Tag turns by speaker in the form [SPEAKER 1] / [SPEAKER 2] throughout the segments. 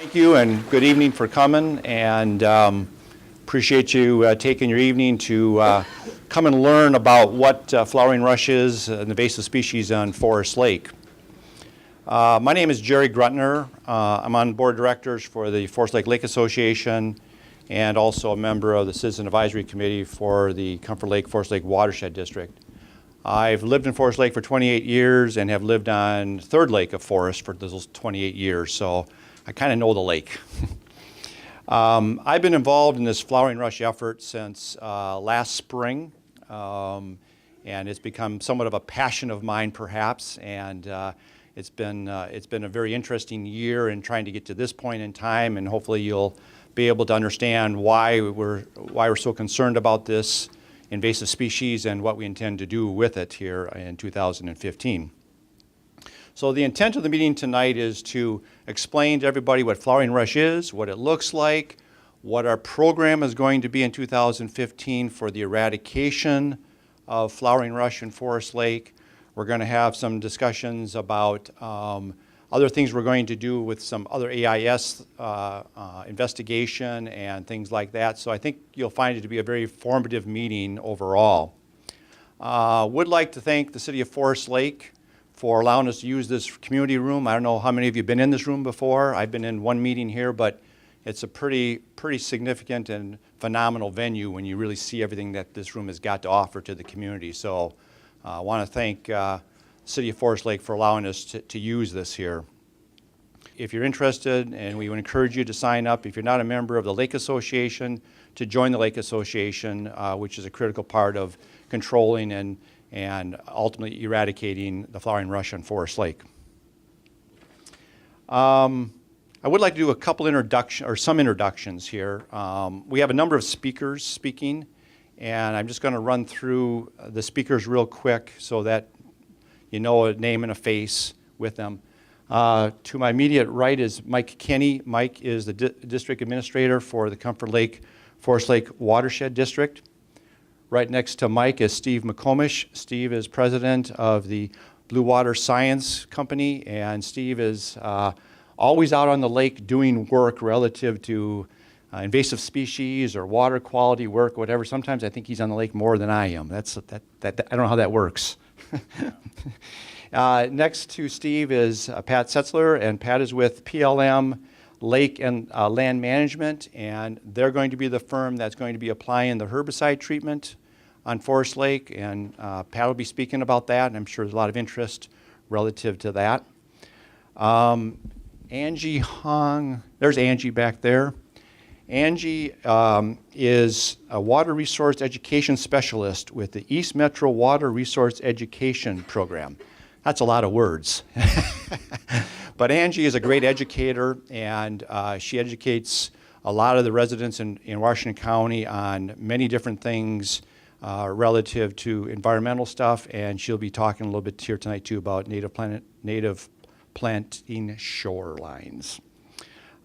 [SPEAKER 1] Thank you and good evening for coming, and appreciate you taking your evening to come and learn about what flowering rush is, an invasive species on Forest Lake. My name is Jerry Grutner. I'm on board of directors for the Forest Lake Association and also a member of the Citizen Advisory Committee for the Comfort Lake Forest Lake Watershed District. I've lived in Forest Lake for 28 years and have lived on Third Lake of Forest for those 28 years, so I kind of know the lake. I've been involved in this flowering rush effort since last spring, and it's become somewhat of a passion of mine perhaps, and it's been a very interesting year in trying to get to this point in time, and hopefully you'll be able to understand why we're so concerned about this invasive species and what we intend to do with it here in 2015. So the intent of the meeting tonight is to explain to everybody what flowering rush is, what it looks like, what our program is going to be in 2015 for the eradication of flowering rush in Forest Lake. We're going to have some discussions about other things we're going to do with some other AIS investigation and things like that. So I think you'll find it to be a very formative meeting overall. Would like to thank the City of Forest Lake for allowing us to use this community room. I don't know how many of you have been in this room before. I've been in one meeting here, but it's a pretty significant and phenomenal venue when you really see everything that this room has got to offer to the community. So I want to thank City of Forest Lake for allowing us to use this here. If you're interested, and we would encourage you to sign up, if you're not a member of the Lake Association, to join the Lake Association, which is a critical part of controlling and ultimately eradicating the flowering rush on Forest Lake. I would like to do a couple some introductions here. We have a number of speakers speaking, and I'm just going to run through the speakers real quick so that you know a name and a face with them. To my immediate right is Mike Kenny. Mike is the district administrator for the Comfort Lake Forest Lake Watershed District. Right next to Mike is Steve McComish. Steve is president of the Blue Water Science Company, and Steve is always out on the lake doing work relative to invasive species or water quality work, whatever. Sometimes I think he's on the lake more than I am. I don't know how that works. Next to Steve is Pat Setzler, and Pat is with PLM Lake and Land Management, and they're going to be the firm that's going to be applying the herbicide treatment on Forest Lake, and Pat will be speaking about that, and I'm sure there's a lot of interest relative to that. Angie Hong, there's Angie back there. Angie is a water resource education specialist with the East Metro Water Resource Education Program. That's a lot of words. But Angie is a great educator, and she educates a lot of the residents in Washington County on many different things relative to environmental stuff, and she'll be talking a little bit here tonight too about native planting shorelines.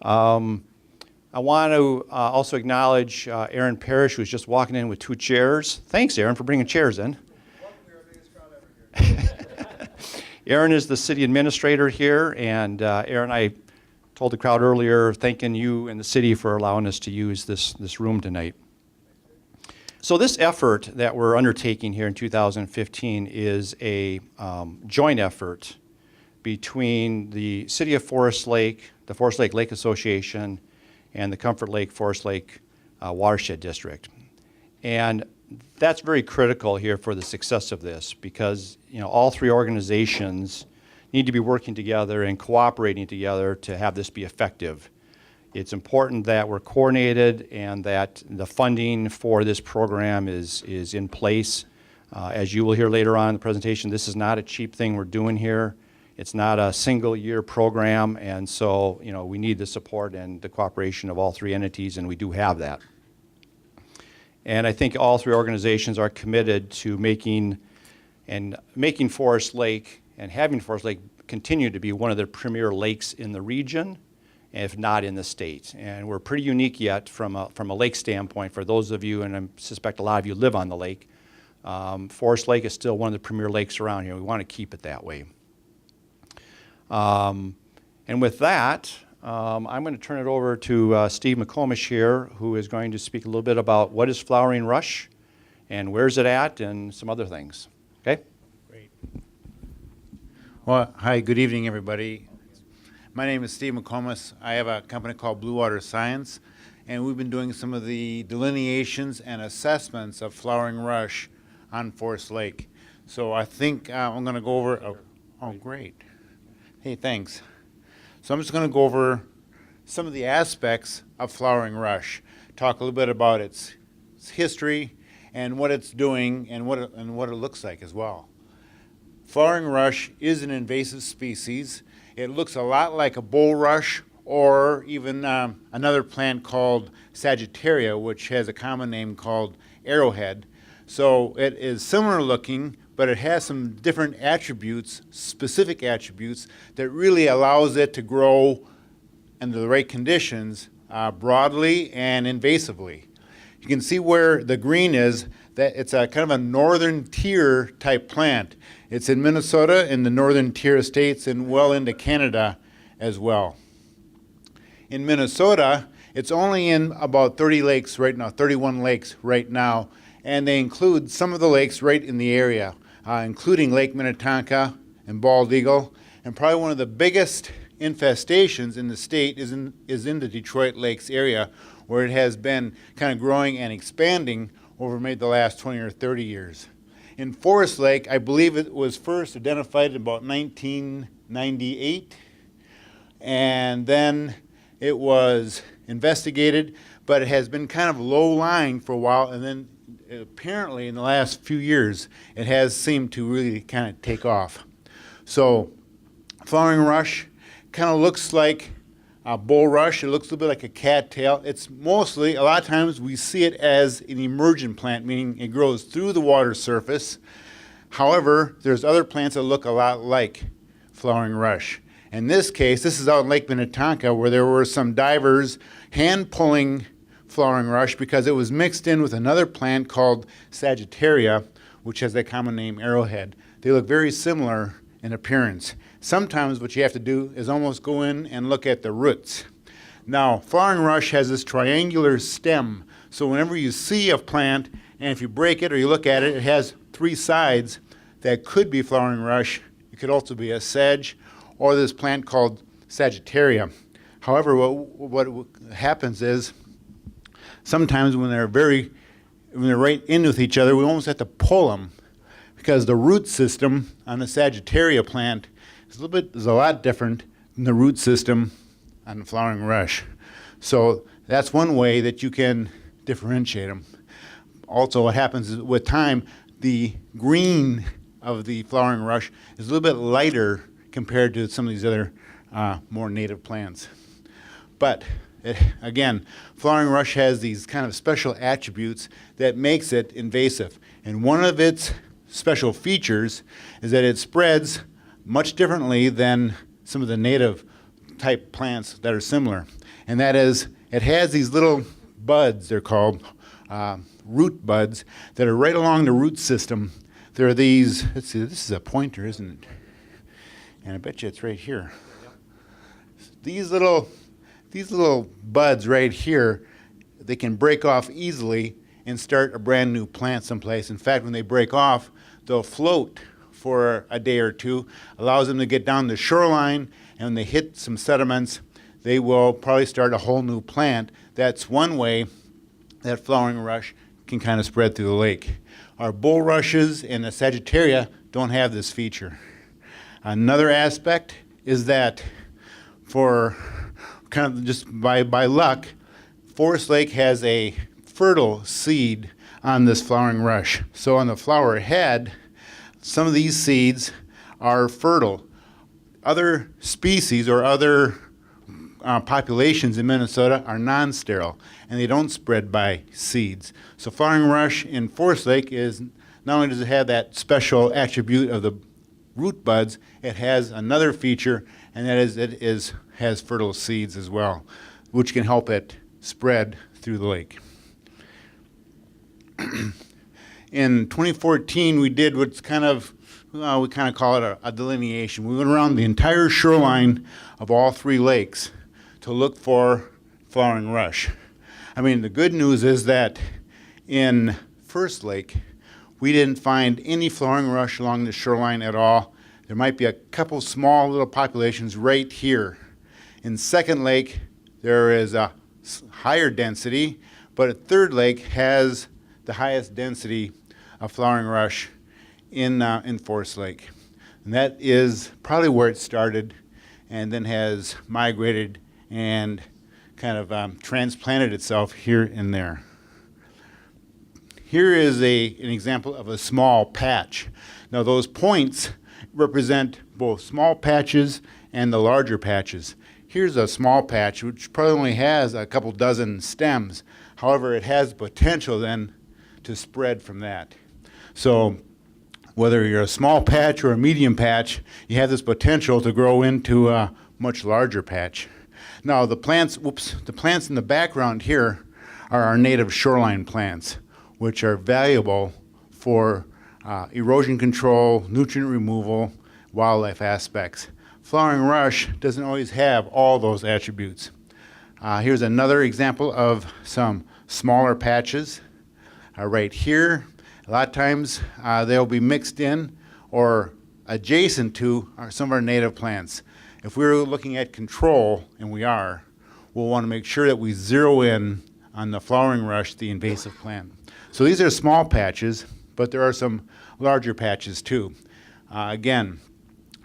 [SPEAKER 1] I want to also acknowledge Aaron Parrish, who's just walking in with 2 chairs. Thanks, Aaron, for bringing chairs in. Aaron is the city administrator here, and Aaron, I told the crowd earlier, thanking you and the city for allowing us to use this room tonight. So this effort that we're undertaking here in 2015 is a joint effort between the City of Forest Lake, the Forest Lake Association, and the Comfort Lake Forest Lake Watershed District. And that's very critical here for the success of this, because all 3 organizations need to be working together and cooperating together to have this be effective. It's important that we're coordinated and that the funding for this program is in place. As you will hear later on in the presentation, this is not a cheap thing we're doing here. It's not a single-year program, and so we need the support and the cooperation of all 3 entities, and we do have that. And I think all 3 organizations are committed to making Forest Lake and having Forest Lake continue to be one of the premier lakes in the region, if not in the state. And we're pretty unique yet from a lake standpoint. For those of you, and I suspect a lot of you live on the lake, Forest Lake is still one of the premier lakes around here. We want to keep it that way. And with that, I'm going to turn it over to Steve McComish here, who is going to speak a little bit about what is flowering rush and where's it at and some other things. Okay?
[SPEAKER 2] Great. Well, hi, good evening, everybody. My name is Steve McComas. I have a company called Blue Water Science, and we've been doing some of the delineations and assessments of flowering rush on Forest Lake. So I think I'm going to go over, oh, great. Hey, thanks. So I'm just going to go over some of the aspects of flowering rush, talk a little bit about its history and what it's doing and what it looks like as well. Flowering rush is an invasive species. It looks a lot like a bulrush or even another plant called Sagittaria, which has a common name called arrowhead. So it is similar looking, but it has some different attributes, specific attributes, that really allows it to grow under the right conditions broadly and invasively. You can see where the green is, that it's a kind of a northern tier type plant. It's in Minnesota, in the northern tier states, and well into Canada as well. In Minnesota, it's only in about 30 lakes right now, 31 lakes right now, and they include some of the lakes right in the area, including Lake Minnetonka and Bald Eagle, and probably one of the biggest infestations in the state is in the Detroit Lakes area, where it has been kind of growing and expanding over maybe the last 20 or 30 years. In Forest Lake, I believe it was first identified in about 1998, and then it was investigated, but it has been kind of low-lying for a while, and then apparently in the last few years, it has seemed to really kind of take off. So flowering rush kind of looks like a bulrush. It looks a little bit like a cattail. It's mostly, a lot of times we see it as an emergent plant, meaning it grows through the water surface. However, there's other plants that look a lot like flowering rush. In this case, this is out in Lake Minnetonka, where there were some divers hand-pulling flowering rush because it was mixed in with another plant called Sagittaria, which has that common name arrowhead. They look very similar in appearance. Sometimes what you have to do is almost go in and look at the roots. Now, flowering rush has this triangular stem, so whenever you see a plant, and if you break it or you look at it, it has three sides that could be flowering rush. It could also be a sedge or this plant called Sagittaria. However, what happens is sometimes when they're right in with each other, we almost have to pull them because the root system on the Sagittaria plant is a lot different than the root system on the flowering rush. So that's one way that you can differentiate them. Also, what happens is with time, the green of the flowering rush is a little bit lighter compared to some of these other more native plants. But again, flowering rush has these kind of special attributes that makes it invasive. And one of its special features is that it spreads much differently than some of the native type plants that are similar. And that is, it has these little buds, they're called root buds, that are right along the root system. There are these, let's see, this is a pointer, isn't it? And I bet you it's right here. These little buds right here, they can break off easily and start a brand new plant someplace. In fact, when they break off, they'll float for a day or two, allows them to get down the shoreline, and when they hit some sediments, they will probably start a whole new plant. That's one way that flowering rush can kind of spread through the lake. Our bulrushes and the Sagittaria don't have this feature. Another aspect is that for kind of just by luck, Forest Lake has a fertile seed on this flowering rush. So on the flower head, some of these seeds are fertile. Other species or other populations in Minnesota are non-sterile, and they don't spread by seeds. So flowering rush in Forest Lake is, not only does it have that special attribute of the root buds, it has another feature, and that is it has fertile seeds as well, which can help it spread through the lake. In 2014, we did what's kind of, we call it a delineation. We went around the entire shoreline of all three lakes to to look for flowering rush. I mean, the good news is that in First Lake, we didn't find any flowering rush along the shoreline at all. There might be a couple small little populations right here. In Second Lake, there is a higher density, but Third Lake has the highest density of flowering rush in Forest Lake. And that is probably where it started and then has migrated and kind of transplanted itself here and there. Here is an example of a small patch. Now those points represent both small patches and the larger patches. Here's a small patch which probably only has a couple dozen stems. However, it has potential then to spread from that. So whether you're a small patch or a medium patch, you have this potential to grow into a much larger patch. Now the plants in the background here are our native shoreline plants, which are valuable for erosion control, nutrient removal, wildlife aspects. Flowering rush doesn't always have all those attributes. Here's another example of some smaller patches right here. A lot of times they'll be mixed in or adjacent to some of our native plants. If we're looking at control, and we are, we'll want to make sure that we zero in on the flowering rush, the invasive plant. So these are small patches, but there are some larger patches too. Again,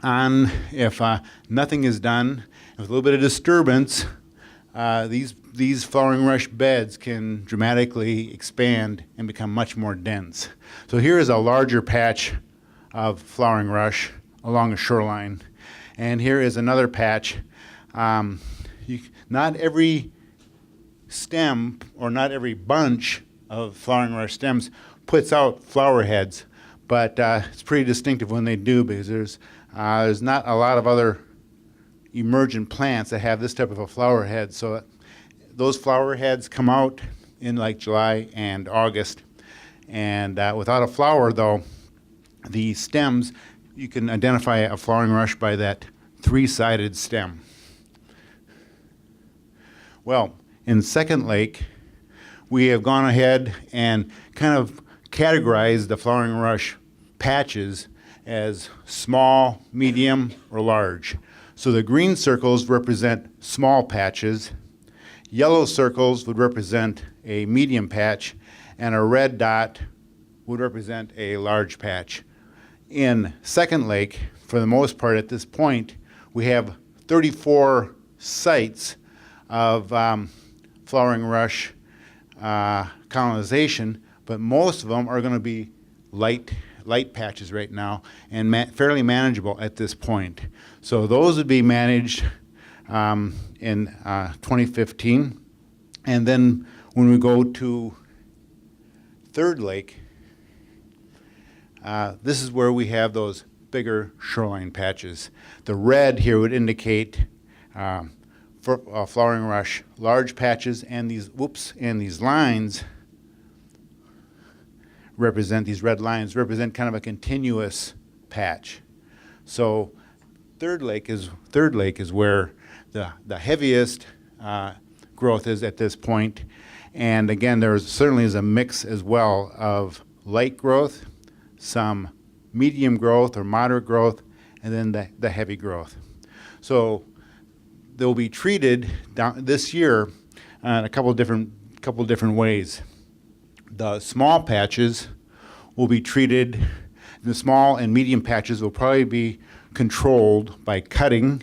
[SPEAKER 2] if nothing is done, with a little bit of disturbance, these flowering rush beds can dramatically expand and become much more dense. So here is a larger patch of flowering rush along a shoreline. And here is another patch. Not every stem or not every bunch of flowering rush stems puts out flower heads, but it's pretty distinctive when they do, because there's not a lot of other emergent plants that have this type of a flower head. So those flower heads come out in like July and August. And without a flower though, the stems, you can identify a flowering rush by that three-sided stem. Well, in Second Lake, we have gone ahead and kind of categorized the flowering rush patches as small, medium, or large. So the green circles represent small patches, yellow circles would represent a medium patch, and a red dot would represent a large patch. In Second Lake, for the most part at this point, we have 34 sites of flowering rush colonization, but most of them are going to be light patches right now and fairly manageable at this point. So those would be managed in 2015. And then when we go to Third Lake, this is where we have those bigger shoreline patches. The red here would indicate flowering rush large patches, and these lines represent, these red lines represent kind of a continuous patch. So Third Lake is where the heaviest growth is at this point. And again, there certainly is a mix as well of light growth, some medium growth or moderate growth, and then the heavy growth. So they'll be treated this year in a couple different ways. The small patches will be treated, the small and medium patches will probably be controlled by cutting,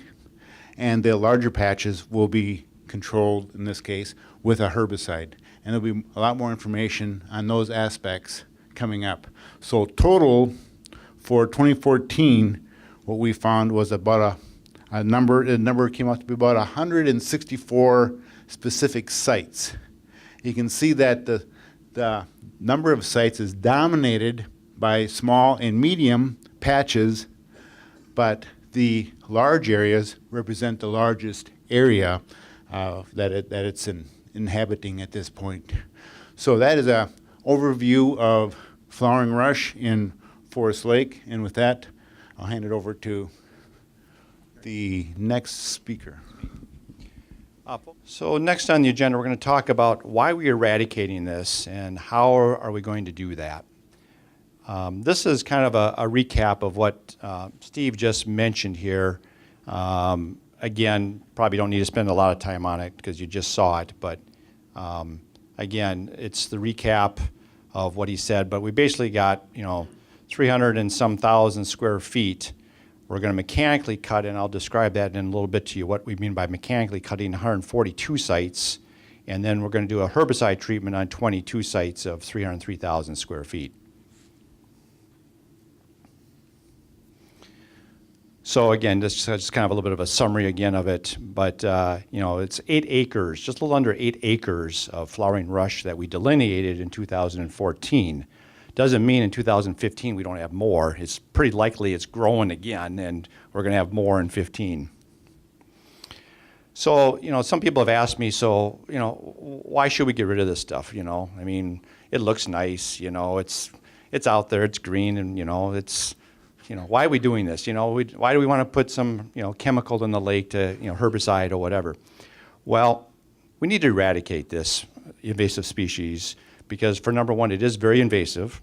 [SPEAKER 2] and the larger patches will be controlled, in this case, with a herbicide. And there'll be a lot more information on those aspects coming up. So total for 2014, what we found was about the number came out to be about 164 specific sites. You can see that the number of sites is dominated by small and medium patches, but the large areas represent the largest area that it's inhabiting at this point. So that is an overview of flowering rush in Forest Lake, and with that, I'll hand it over to the next speaker.
[SPEAKER 1] So next on the agenda, we're going to talk about why we're eradicating this and how are we going to do that. This is kind of a recap of what Steve just mentioned here. Again, probably don't need to spend a lot of time on it because you just saw it, but again, it's the recap of what he said, but we basically got, 300 and some thousand square feet. We're going to mechanically cut, and I'll describe that in a little bit to you, what we mean by mechanically cutting 142 sites, and then we're going to do a herbicide treatment on 22 sites of 303,000 square feet. So again, this is just kind of a little bit of a summary again of it, but it's 8 acres, just a little under 8 acres of flowering rush that we delineated in 2014. Doesn't mean in 2015 we don't have more. It's pretty likely it's growing again, and we're going to have more in 15. So, some people have asked me, why should we get rid of this stuff? I mean, it looks nice, it's out there, it's green, and it's, why are we doing this? Why do we want to put some, chemical in the lake to, herbicide or whatever? Well, we need to eradicate this invasive species because, for number one, it is very invasive,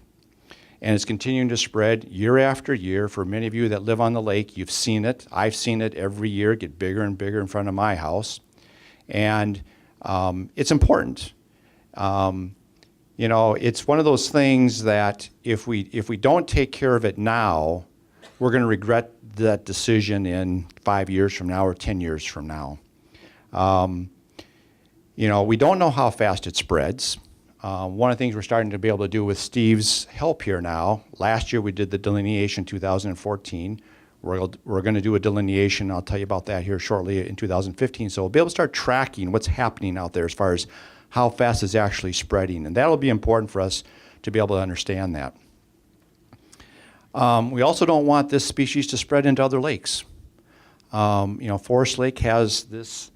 [SPEAKER 1] and it's continuing to spread year after year. For many of you that live on the lake, you've seen it. I've seen it every year get bigger and bigger in front of my house, and it's important. It's one of those things that if we don't take care of it now, we're going to regret that decision in 5 years from now or 10 years from now. We don't know how fast it spreads. One of the things we're starting to be able to do with Steve's help here now, last year we did the delineation 2014. We're going to do a delineation, I'll tell you about that here shortly, in 2015. So we'll be able to start tracking what's happening out there as far as how fast it's actually spreading. And that'll be important for us to be able to understand that. We also don't want this species to spread into other lakes. Forest Lake has this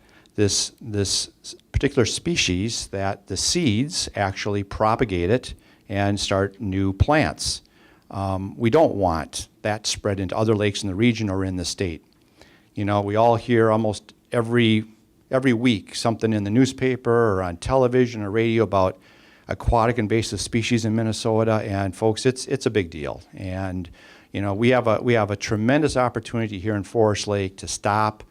[SPEAKER 1] particular species that the seeds actually propagate it and start new plants. We don't want that spread into other lakes in the region or in the state. We all hear almost every week something in the newspaper or on television or radio about aquatic invasive species in Minnesota, and folks, it's a big deal. And we have a tremendous opportunity here in Forest Lake to stop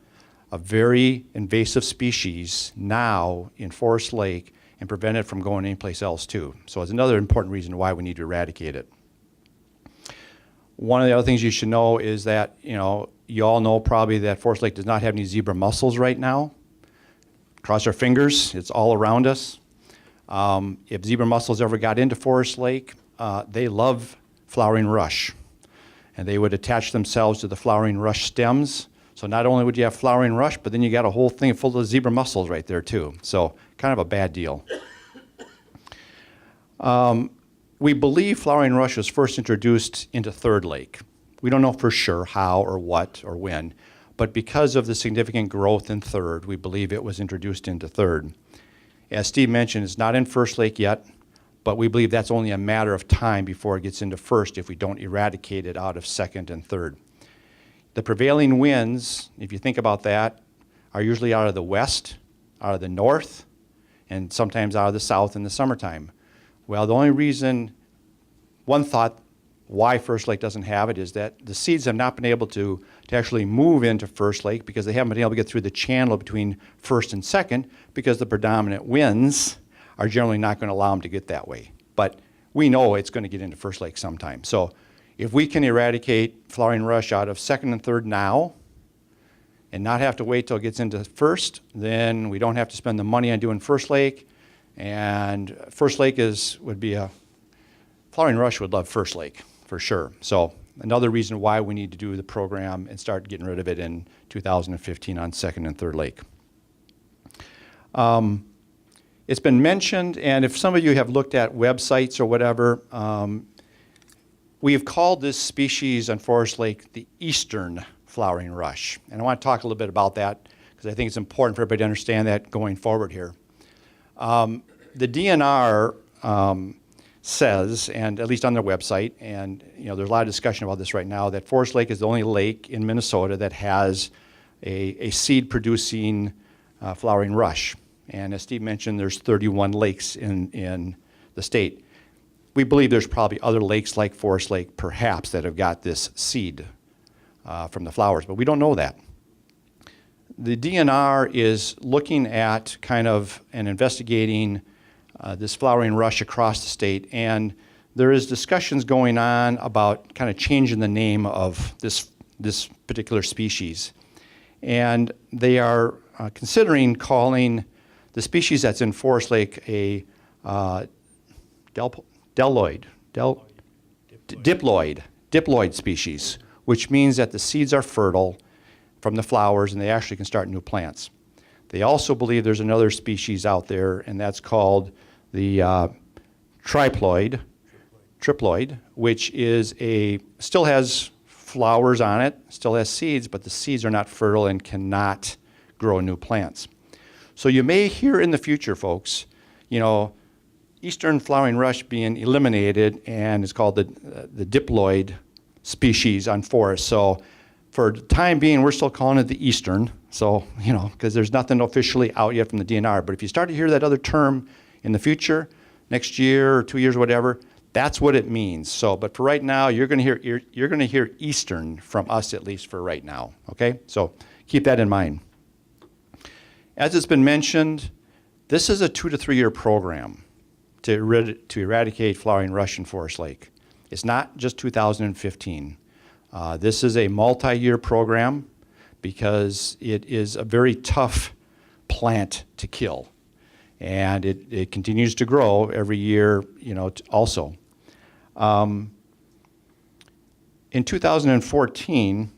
[SPEAKER 1] a very invasive species now in Forest Lake and prevent it from going anyplace else too. So it's another important reason why we need to eradicate it. One of the other things you should know is that you all know probably that Forest Lake does not have any zebra mussels right now. Cross our fingers, it's all around us. If zebra mussels ever got into Forest Lake, they love flowering rush, and they would attach themselves to the flowering rush stems. So not only would you have flowering rush, but then you got a whole thing full of zebra mussels right there too. So kind of a bad deal. We believe flowering rush was first introduced into Third Lake. We don't know for sure how or what or when, but because of the significant growth in Third, we believe it was introduced into Third. As Steve mentioned, it's not in First Lake yet, but we believe that's only a matter of time before it gets into First if we don't eradicate it out of Second and Third. The prevailing winds, if you think about that, are usually out of the west, out of the north, and sometimes out of the south in the summertime. Well, the only reason, one thought why First Lake doesn't have it is that the seeds have not been able to actually move into First Lake because they haven't been able to get through the channel between First and Second because the predominant winds are generally not going to allow them to get that way. But we know it's going to get into First Lake sometime. So if we can eradicate flowering rush out of Second and Third now and not have to wait till it gets into First, then we don't have to spend the money on doing First Lake. And First Lake flowering rush would love First Lake for sure. So another reason why we need to do the program and start getting rid of it in 2015 on Second and Third Lake. It's been mentioned, and if some of you have looked at websites or whatever, we have called this species on Forest Lake the eastern flowering rush. And I want to talk a little bit about that because I think it's important for everybody to understand that going forward here. The DNR says, and at least on their website, and there's a lot of discussion about this right now, that Forest Lake is the only lake in Minnesota that has a seed-producing flowering rush. And as Steve mentioned, there's 31 lakes in the state. We believe there's probably other lakes like Forest Lake, perhaps, that have got this seed from the flowers, but we don't know that. The DNR is looking at kind of and investigating this flowering rush across the state, and there is discussions going on about kind of changing the name of this particular species. And they are considering calling the species that's in Forest Lake a diploid species, which means that the seeds are fertile from the flowers and they actually can start new plants. They also believe there's another species out there, and that's called the triploid, which is still has flowers on it, still has seeds, but the seeds are not fertile and cannot grow new plants. So you may hear in the future, folks, eastern flowering rush being eliminated, and it's called the diploid species on forest. So for the time being, we're still calling it the eastern, so, because there's nothing officially out yet from the DNR. But if you start to hear that other term in the future, next year or 2 years, whatever, that's what it means. So, but for right now, you're going to hear eastern from us, at least for right now. Okay, so keep that in mind. As it's been mentioned, this is a 2 to 3 year program to eradicate flowering rush in Forest Lake. It's not just 2015. This is a multi-year program because it is a very tough plant to kill. And it continues to grow every year, also. In 2014,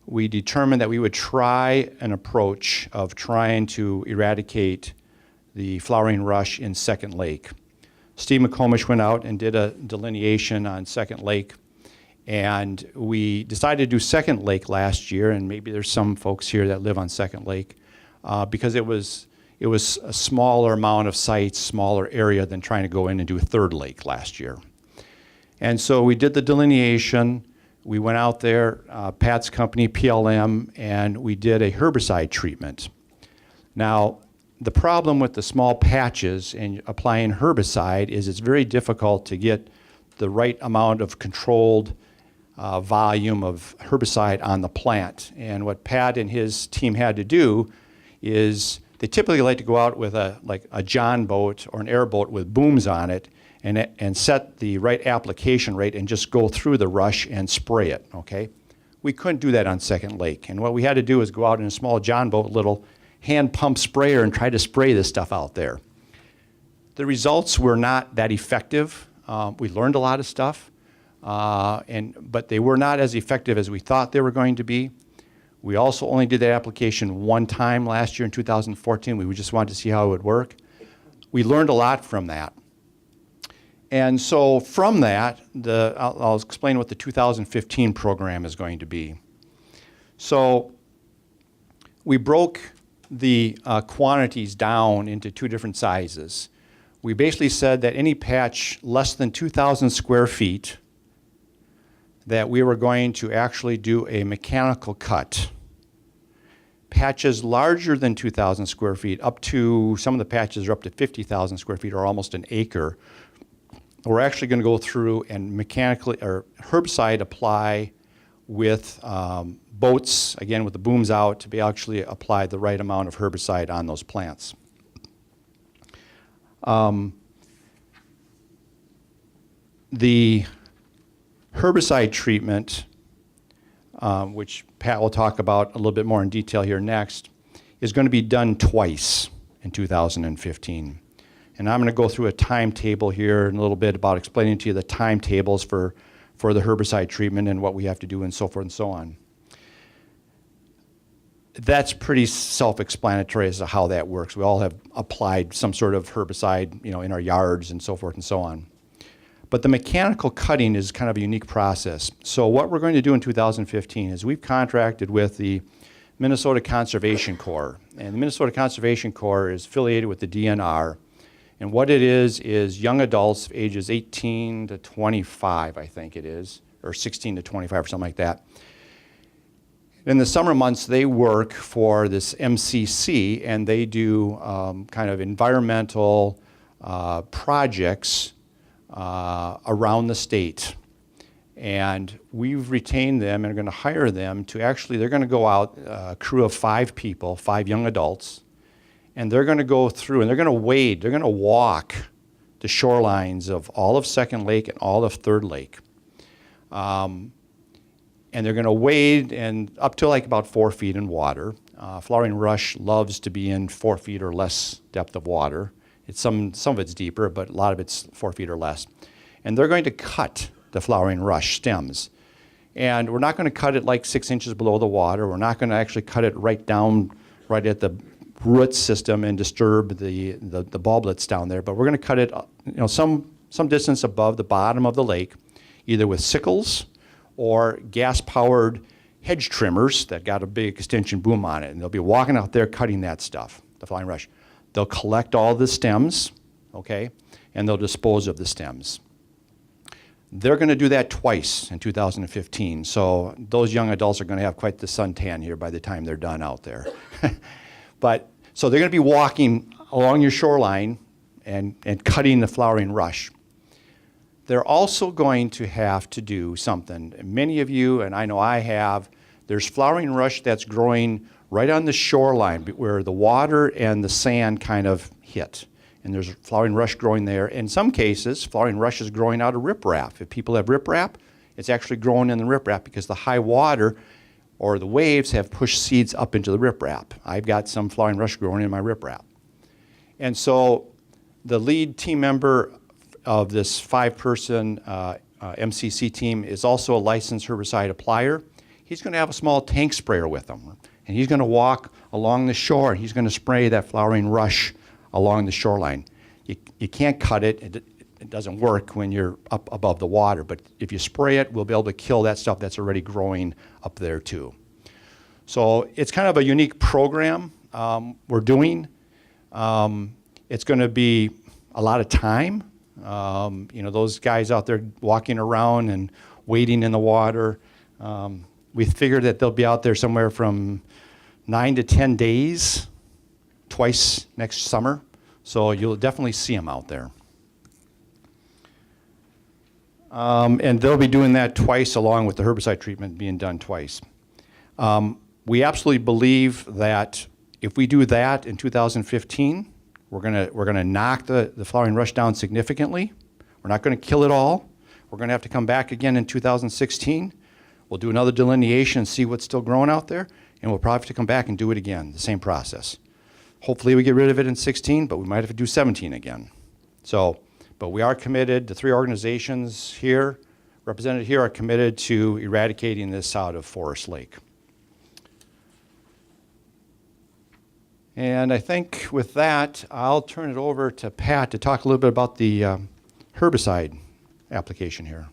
[SPEAKER 1] we determined that we would try an approach of trying to eradicate the flowering rush in Second Lake. Steve McComish went out and did a delineation on Second Lake, and we decided to do Second Lake last year, and maybe there's some folks here that live on Second Lake, because it was a smaller amount of sites, smaller area than trying to go in and do Third Lake last year. And so we did the delineation. We went out there, Pat's company, PLM, and we did a herbicide treatment. Now, the problem with the small patches and applying herbicide is it's very difficult to get the right amount of controlled volume of herbicide on the plant. And what Pat and his team had to do is they typically like to go out with a John boat or an airboat with booms on it and set the right application rate and just go through the rush and spray it, okay? We couldn't do that on Second Lake. And what we had to do is go out in a small John boat, little hand pump sprayer, and try to spray this stuff out there. The results were not that effective. We learned a lot of stuff, but they were not as effective as we thought they were going to be. We also only did that application one time last year in 2014. We just wanted to see how it would work. We learned a lot from that. And so from that, I'll explain what the 2015 program is going to be. So we broke the quantities down into 2 different sizes. We basically said that any patch less than 2,000 square feet, that we were going to actually do a mechanical cut. Patches larger than 2,000 square feet, up to, some of the patches are up to 50,000 square feet or almost an acre, we're actually going to go through and mechanically, or herbicide apply with boats, again with the booms out, to be actually apply the right amount of herbicide on those plants. The herbicide treatment, which Pat will talk about a little bit more in detail here next, is going to be done twice in 2015. And I'm going to go through a timetable here in a little bit about explaining to you the timetables for the herbicide treatment and what we have to do and so forth and so on. That's pretty self-explanatory as to how that works. We all have applied some sort of herbicide, in our yards and so forth and so on. But the mechanical cutting is kind of a unique process. So what we're going to do in 2015 is we've contracted with the Minnesota Conservation Corps. And the Minnesota Conservation Corps is affiliated with the DNR. And what it is young adults ages 18 to 25, I think it is, or 16 to 25 or something like that. In the summer months, they work for this MCC, and they do kind of environmental projects around the state. And we've retained them and are going to hire them to actually, they're going to go out, a crew of 5 people, 5 young adults, and they're going to go through and they're going to wade, they're going to walk the shorelines of all of Second Lake and all of Third Lake. And they're going to wade and up to like about 4 feet in water. Flowering rush loves to be in 4 feet or less depth of water. It's some of it's deeper, but a lot of it's 4 feet or less. And they're going to cut the flowering rush stems. And we're not going to cut it like 6 inches below the water. We're not going to actually cut it right down, right at the root system and disturb the bulblets down there. But we're going to cut it, some distance above the bottom of the lake, either with sickles or gas-powered hedge trimmers that got a big extension boom on it. And they'll be walking out there cutting that stuff, the flowering rush. They'll collect all the stems, okay, and they'll dispose of the stems. They're going to do that twice in 2015. So those young adults are going to have quite the suntan here by the time they're done out there. So they're going to be walking along your shoreline and cutting the flowering rush. They're also going to have to do something. Many of you, and I know I have, there's flowering rush that's growing right on the shoreline where the water and the sand kind of hit. And there's flowering rush growing there. In some cases, flowering rush is growing out of riprap. If people have riprap, it's actually growing in the riprap because the high water or the waves have pushed seeds up into the riprap. I've got some flowering rush growing in my riprap. And so the lead team member of this 5-person MCC team is also a licensed herbicide applier. He's going to have a small tank sprayer with him. And he's going to walk along the shore. He's going to spray that flowering rush along the shoreline. You can't cut it. It doesn't work when you're up above the water. But if you spray it, we'll be able to kill that stuff that's already growing up there too. So it's kind of a unique program we're doing. It's going to be a lot of time. Those guys out there walking around and wading in the water. We figured that they'll be out there somewhere from 9 to 10 days, twice next summer. So you'll definitely see them out there. And they'll be doing that twice along with the herbicide treatment being done twice. We absolutely believe that if we do that in 2015, we're gonna knock the flowering rush down significantly. We're not gonna kill it all. We're gonna have to come back again in 2016. We'll do another delineation and see what's still growing out there, and we'll probably have to come back and do it again, the same process. Hopefully we get rid of it in 16, but we might have to do 17 again. But we are committed, the 3 organizations here, represented here, are committed to eradicating this out of Forest Lake. And I think with that, I'll turn it over to Pat to talk a little bit about the herbicide application here.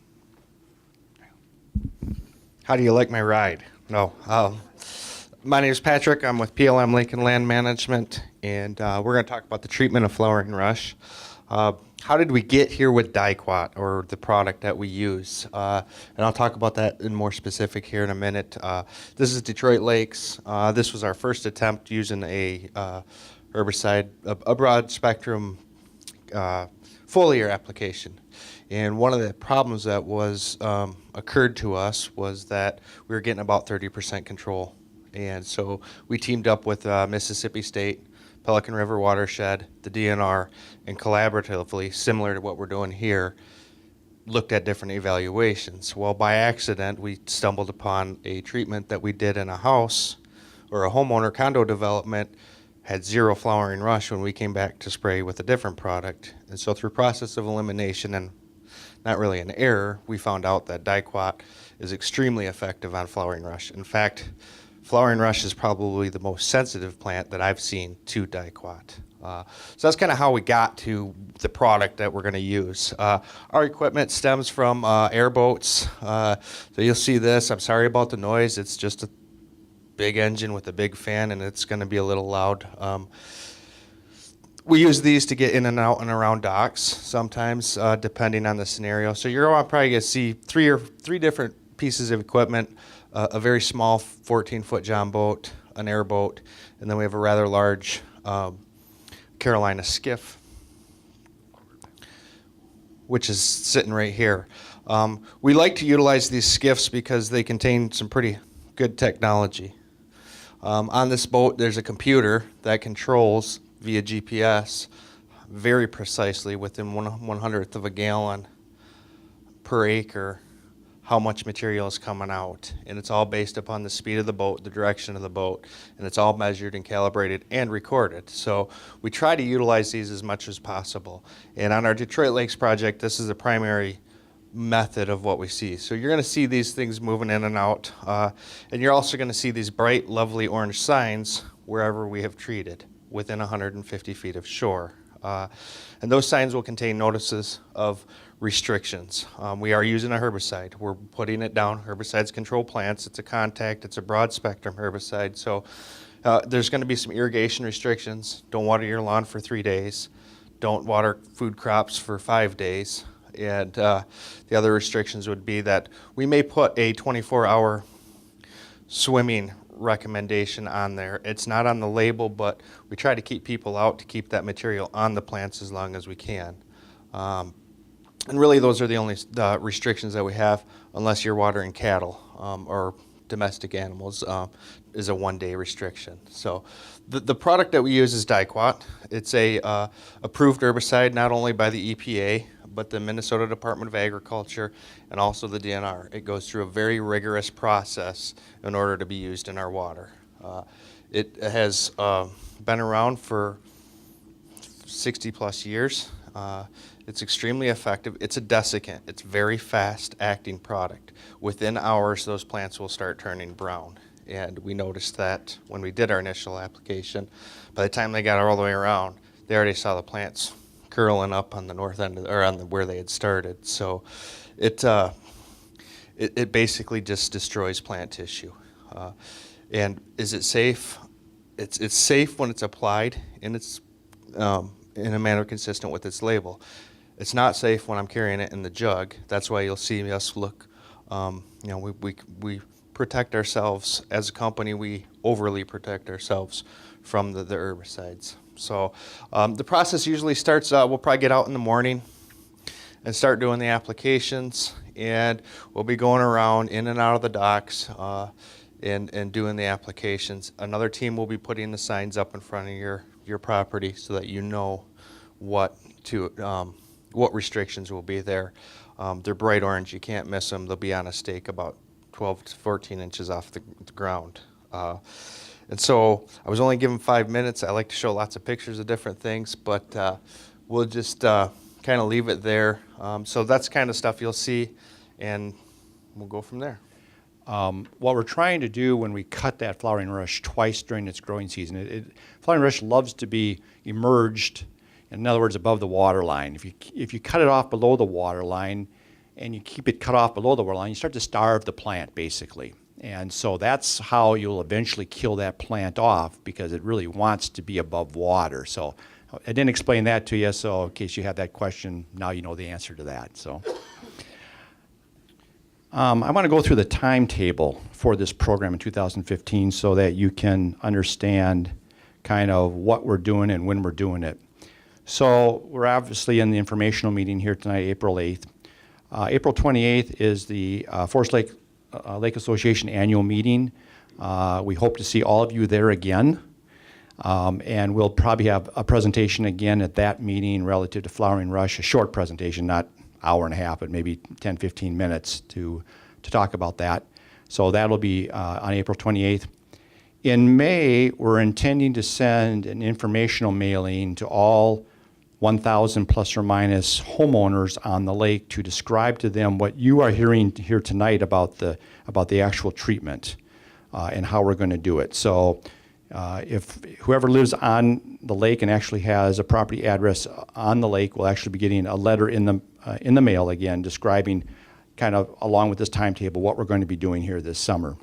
[SPEAKER 3] How do you like my ride? No. My name is Patrick. I'm with PLM Lake and Land Management, and we're going to talk about the treatment of flowering rush. How did we get here with Diquat, or the product that we use? And I'll talk about that in more specific here in a minute. This is Detroit Lakes. This was our first attempt using a herbicide, a broad spectrum foliar application. And one of the problems that was occurred to us was that we were getting about 30% control. And so we teamed up with Mississippi State, Pelican River Watershed, the DNR, and collaboratively, similar to what we're doing here, looked at different evaluations. Well, by accident, we stumbled upon a treatment that we did in a house or a homeowner condo development, had 0 flowering rush when we came back to spray with a different product. And so through process of elimination and not really an error, we found out that Diquat is extremely effective on flowering rush. In fact, flowering rush is probably the most sensitive plant that I've seen to Diquat. So that's kind of how we got to the product that we're going to use. Our equipment stems from airboats. So you'll see this. I'm sorry about the noise. It's just a big engine with a big fan, and it's going to be a little loud. We use these to get in and out and around docks sometimes, depending on the scenario. So you're probably going to see three different pieces of equipment. a very small 14-foot John boat, an airboat, and then we have a rather large Carolina skiff, which is sitting right here. We like to utilize these skiffs because they contain some pretty good technology. On this boat, there's a computer that controls via GPS very precisely within 1/100th of a gallon per acre how much material is coming out. And it's all based upon the speed of the boat, the direction of the boat, and it's all measured and calibrated and recorded. So we try to utilize these as much as possible. And on our Detroit Lakes project, this is the primary method of what we see. So you're going to see these things moving in and out, and you're also going to see these bright, lovely orange signs wherever we have treated within 150 feet of shore. And those signs will contain notices of restrictions. We are using a herbicide. We're putting it down. Herbicides control plants. It's a contact. It's a broad spectrum herbicide. So there's going to be some irrigation restrictions. Don't water your lawn for 3 days. Don't water food crops for 5 days. And the other restrictions would be that we may put a 24-hour swimming recommendation on there. It's not on the label, but we try to keep people out to keep that material on the plants as long as we can. And really those are the only restrictions that we have, unless you're watering cattle or domestic animals, is a 1-day restriction. So the product that we use is Diquat. It's a approved herbicide not only by the EPA, but the Minnesota Department of Agriculture and also the DNR. It goes through a very rigorous process in order to be used in our water. It has been around for 60 plus years. It's extremely effective. It's a desiccant. It's a very fast acting product. Within hours, those plants will start turning brown. And we noticed that when we did our initial application. By the time they got all the way around, they already saw the plants curling up on the north end, or on where they had started. So it basically just destroys plant tissue. And is it safe? It's safe when it's applied and it's in a manner consistent with its label. It's not safe when I'm carrying it in the jug. That's why you'll see us look, we protect ourselves as a company. We overly protect ourselves from the herbicides. So the process usually starts, we'll probably get out in the morning and start doing the applications, and we'll be going around in and out of the docks and doing the applications. Another team will be putting the signs up in front of your property so that you know what restrictions will be there. They're bright orange. You can't miss them. They'll be on a stake about 12 to 14 inches off the ground. And so I was only given 5 minutes. I like to show lots of pictures of different things, but we'll just kind of leave it there. So that's kind of stuff you'll see, and we'll go from there.
[SPEAKER 1] What we're trying to do when we cut that flowering rush twice during its growing season, flowering rush loves to be emerged, in other words, above the water line. If you cut it off below the water line and you keep it cut off below the water line, you start to starve the plant, basically. And so that's how you'll eventually kill that plant off, because it really wants to be above water. So I didn't explain that to you, so in case you have that question, now you know the answer to that. So I want to go through the timetable for this program in 2015 so that you can understand kind of what we're doing and when we're doing it. So we're obviously in the informational meeting here tonight, April 8th. April 28th is the Forest Lake Association annual meeting. We hope to see all of you there again. And we'll probably have a presentation again at that meeting relative to flowering rush, a short presentation, not hour and a half, but maybe 10, 15 minutes to talk about that. So that'll be on April 28th. In May, we're intending to send an informational mailing to all 1,000 plus or minus homeowners on the lake to describe to them what you are hearing here tonight about the actual treatment and how we're going to do it. So if whoever lives on the lake and actually has a property address on the lake will actually be getting a letter in the mail again describing kind of along with this timetable what we're going to be doing here this summer.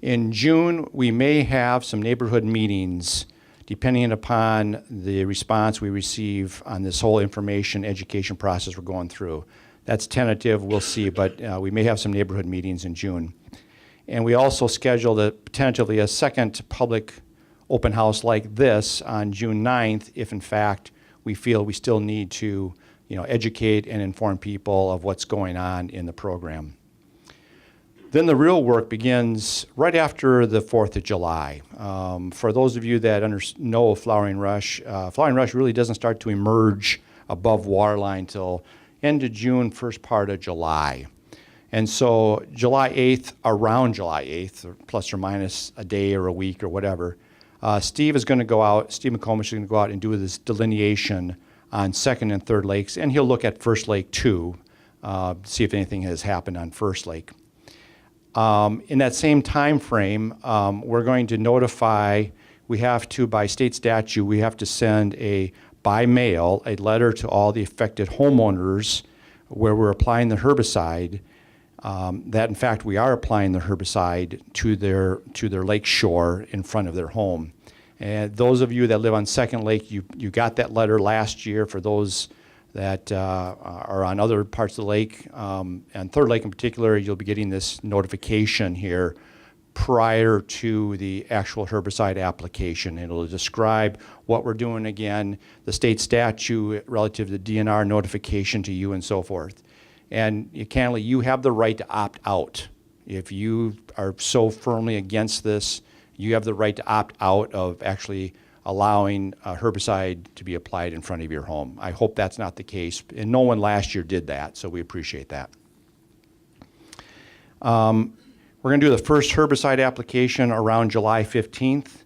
[SPEAKER 1] In June, we may have some neighborhood meetings depending upon the response we receive on this whole information education process we're going through. That's tentative, we'll see, but we may have some neighborhood meetings in June. And we also scheduled tentatively a second public open house like this on June 9th, if in fact we feel we still need to, educate and inform people of what's going on in the program. Then the real work begins right after the 4th of July. For those of you that know flowering rush really doesn't start to emerge above waterline till end of June, first part of July. And so July 8th, around July 8th, or plus or minus a day or a week or whatever, Steve McComish is going to go out and do this delineation on second and third lakes, and he'll look at First Lake too, see if anything has happened on First Lake. In that same time frame, we're going to notify, by state statute, we have to send by mail a letter to all the affected homeowners where we're applying the herbicide, that in fact we are applying the herbicide to their lake shore in front of their home. And those of you that live on Second Lake, you got that letter last year. For those that are on other parts of the lake, and Third Lake in particular, you'll be getting this notification here prior to the actual herbicide application. It'll describe what we're doing again, the state statute relative to DNR notification to you and so forth. And you have the right to opt out. If you are so firmly against this, you have the right to opt out of actually allowing a herbicide to be applied in front of your home. I hope that's not the case, and no one last year did that, so we appreciate that. We're going to do the first herbicide application around July 15th.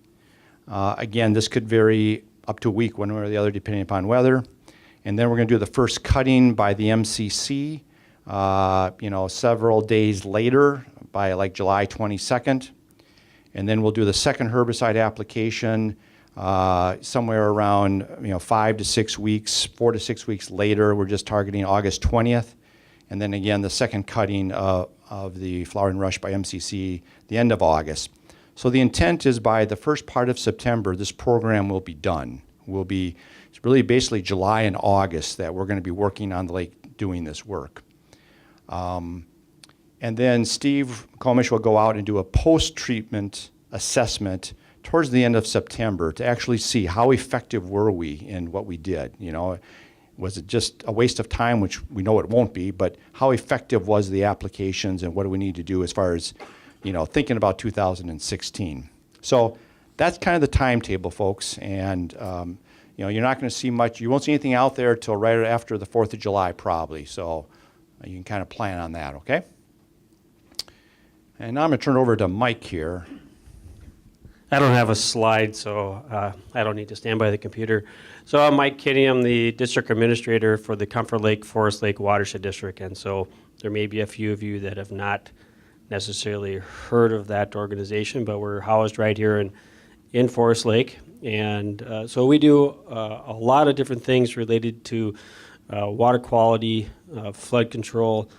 [SPEAKER 1] Again, this could vary up to a week, one way or the other, depending upon weather. And then we're going to do the first cutting by the MCC, several days later, by like July 22nd. And then we'll do the second herbicide application somewhere around 4 to 6 weeks later. We're just targeting August 20th. And then again, the second cutting of the flowering rush by MCC, the end of August. So the intent is by the first part of September, this program will be done. It's really basically July and August that we're going to be working on the lake doing this work. And then Steve McComish will go out and do a post-treatment assessment towards the end of September to actually see how effective were we in what we did. Was it just a waste of time, which we know it won't be, but how effective was the applications and what do we need to do as far as, thinking about 2016. So that's kind of the timetable, folks. And, you're not going to see much. You won't see anything out there till right after the 4th of July, probably. So you can kind of plan on that, okay? And now I'm going to turn it over to Mike here.
[SPEAKER 4] I don't have a slide, so I don't need to stand by the computer. So I'm Mike Kinney. I'm the district administrator for the Comfort Lake, Forest Lake Watershed District. And so there may be a few of you that have not necessarily heard of that organization, but we're housed right here in Forest Lake. And so we do a lot of different things related to water quality, flood control.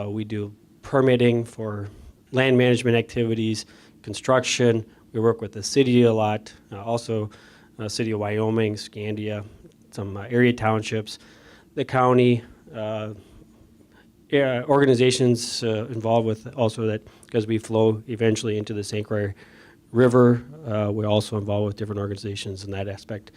[SPEAKER 4] We do permitting for land management activities, construction. We work with the city a lot, also city of Wyoming, Scandia, some area townships, the county, organizations involved with also that because we flow eventually into the St. Croix River. We're also involved with different organizations in that aspect.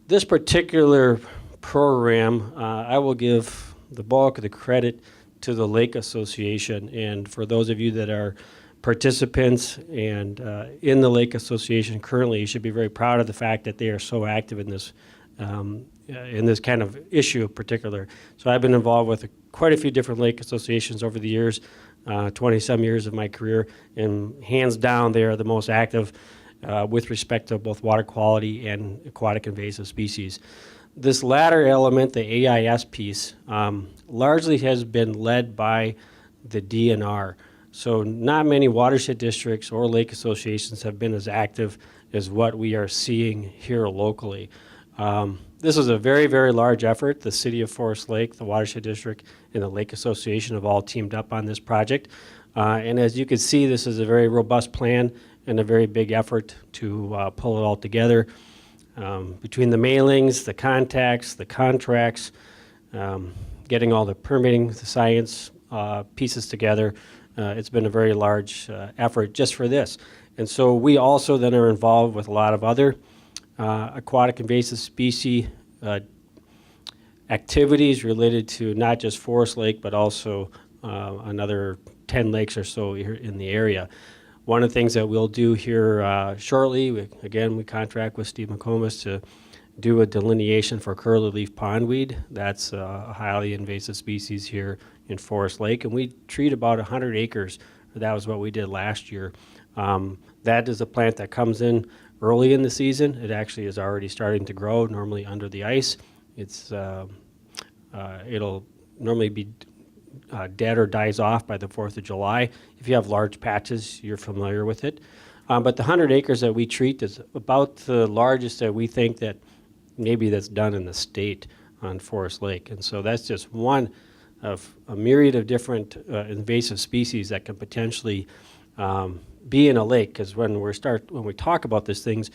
[SPEAKER 4] This particular program, I will give the bulk of the credit to the Lake Association. And for those of you that are participants and in the Lake Association currently, you should be very proud of the fact that they are so active in this kind of issue in particular. So I've been involved with quite a few different lake associations over the years, 20-some years of my career, and hands down they are the most active with respect to both water quality and aquatic invasive species. This latter element, the AIS piece, largely has been led by the DNR. So not many watershed districts or lake associations have been as active as what we are seeing here locally. This is a very, very large effort. The City of Forest Lake, the Watershed District, and the Lake Association have all teamed up on this project. And as you can see, this is a very robust plan and a very big effort to pull it all together. Between the mailings, the contacts, the contracts, getting all the permitting, the science pieces together, it's been a very large effort just for this. And so we also then are involved with a lot of other aquatic invasive species activities related to not just Forest Lake, but also another 10 lakes or so here in the area. One of the things that we'll do here shortly, we contract with Steve McComas to do a delineation for curly-leaf pondweed. That's a highly invasive species here in Forest Lake, and we treat about 100 acres. That was what we did last year. That is a plant that comes in early in the season. It actually is already starting to grow, normally under the ice. It'll normally be dead or dies off by the 4th of July. If you have large patches, you're familiar with it. But the 100 acres that we treat is about the largest that we think that maybe that's done in the state on Forest Lake. And so that's just one of a myriad of different invasive species that can potentially be in a lake. Because when we talk about these things,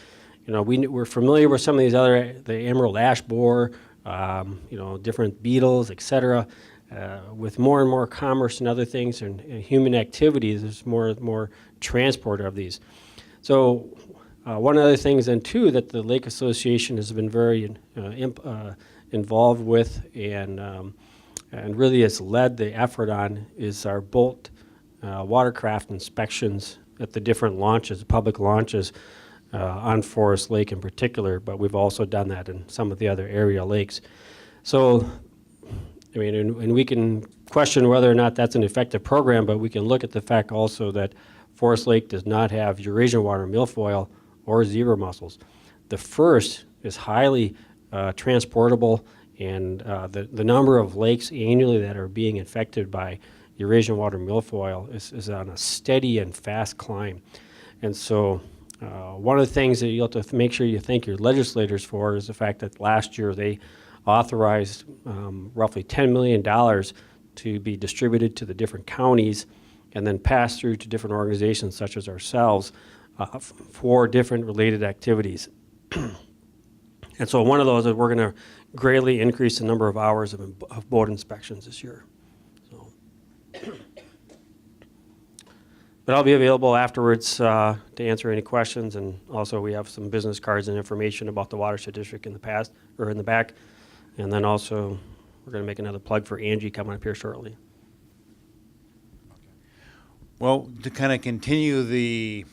[SPEAKER 4] we're familiar with some of these the emerald ash borer, different beetles, etc. With more and more commerce and other things and human activities, there's more and more transport of these. So one of the things then too that the Lake Association has been very involved with and really has led the effort on is our boat watercraft inspections at the different launches, public launches on Forest Lake in particular, but we've also done that in some of the other area lakes. So, and we can question whether or not that's an effective program, but we can look at the fact also that Forest Lake does not have Eurasian water milfoil or zebra mussels. The first is highly transportable, and the number of lakes annually that are being infected by Eurasian water milfoil is on a steady and fast climb. And so one of the things that you'll have to make sure you thank your legislators for is the fact that last year they authorized roughly $10 million to be distributed to the different counties and then passed through to different organizations such as ourselves for different related activities. And so one of those is we're going to greatly increase the number of hours of boat inspections this year. So. But I'll be available afterwards to answer any questions, and also we have some business cards and information about the Watershed District in the past, or in the back. And then also we're going to make another plug for Angie coming up here shortly.
[SPEAKER 2] Well, to kind of continue the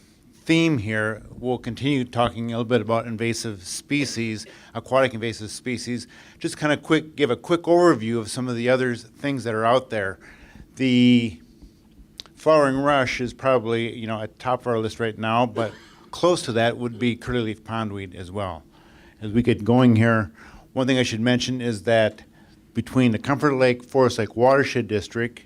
[SPEAKER 2] theme here, we'll continue talking a little bit about invasive species, aquatic invasive species. Just kind of give a quick overview of some of the other things that are out there. The flowering rush is probably, at top of our list right now, but close to that would be curly-leaf pondweed as well. As we get going here, one thing I should mention is that between the Comfort Lake Forest Lake Watershed District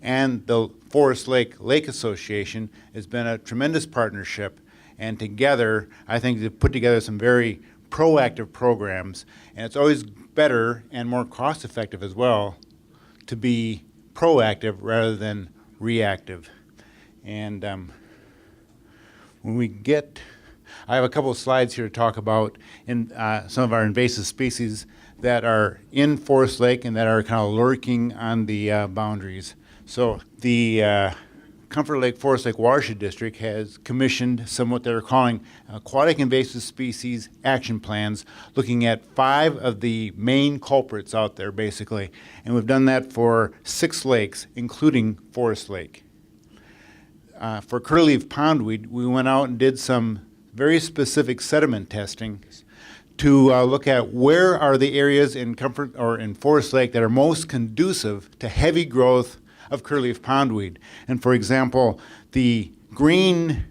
[SPEAKER 2] and the Forest Lake Association has been a tremendous partnership, and together I think they've put together some very proactive programs, and it's always better and more cost effective as well to be proactive rather than reactive. And when we get, I have a couple of slides here to talk about some of our invasive species that are in Forest Lake and that are kind of lurking on the boundaries. So the Comfort Lake Forest Lake Watershed District has commissioned some what they're calling aquatic invasive species action plans, looking at 5 of the main culprits out there, basically. And we've done that for 6 lakes, including Forest Lake. For curly-leaf pondweed, we went out and did some very specific sediment testing to look at where are the areas in Comfort or in Forest Lake that are most conducive to heavy growth of curly-leaf pondweed. And for example, the green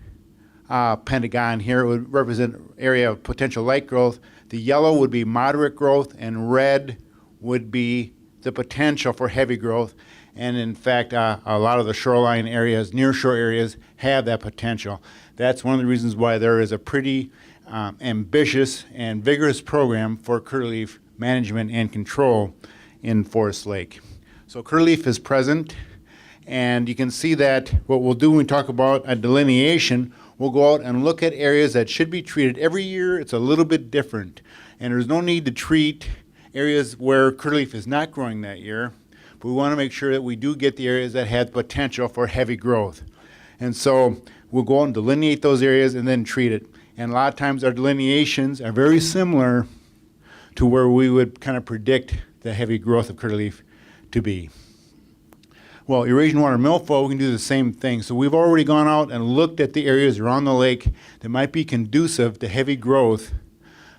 [SPEAKER 2] pentagon here would represent area of potential light growth. The yellow would be moderate growth, and red would be the potential for heavy growth. And in fact, a lot of the shoreline areas, near-shore areas, have that potential. That's one of the reasons why there is a pretty ambitious and vigorous program for curly-leaf management and control in Forest Lake. So curly-leaf is present, and you can see that what we'll do when we talk about a delineation, we'll go out and look at areas that should be treated. Every year it's a little bit different, and there's no need to treat areas where curly-leaf is not growing that year, but we want to make sure that we do get the areas that have potential for heavy growth. And so we'll go and delineate those areas and then treat it. And a lot of times our delineations are very similar to where we would kind of predict the heavy growth of curlyleaf to be. Well, Eurasian water milfoil, we can do the same thing. So we've already gone out and looked at the areas around the lake that might be conducive to heavy growth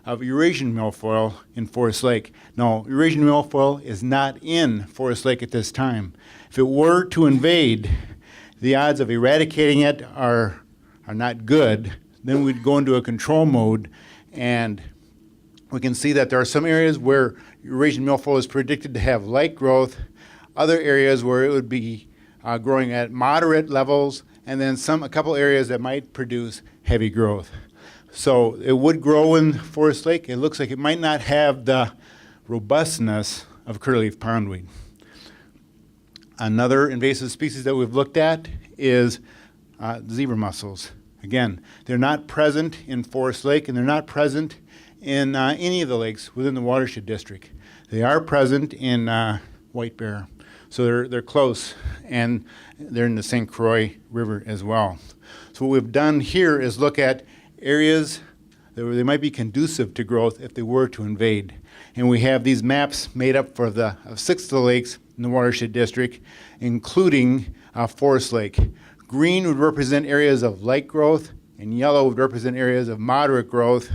[SPEAKER 2] of Eurasian milfoil in Forest Lake. Now, Eurasian milfoil is not in Forest Lake at this time. If it were to invade, the odds of eradicating it are not good. Then we'd go into a control mode, and we can see that there are some areas where Eurasian milfoil is predicted to have light growth, other areas where it would be growing at moderate levels, and then a couple areas that might produce heavy growth. So it would grow in Forest Lake. It looks like it might not have the robustness of curlyleaf pondweed. Another invasive species that we've looked at is zebra mussels. Again, they're not present in Forest Lake, and they're not present in any of the lakes within the Watershed District. They are present in White Bear. So they're close, and they're in the St. Croix River as well. So what we've done here is look at areas that they might be conducive to growth if they were to invade. And we have these maps made up for the 6 of the lakes in the Watershed District, including Forest Lake. Green would represent areas of light growth, and yellow would represent areas of moderate growth.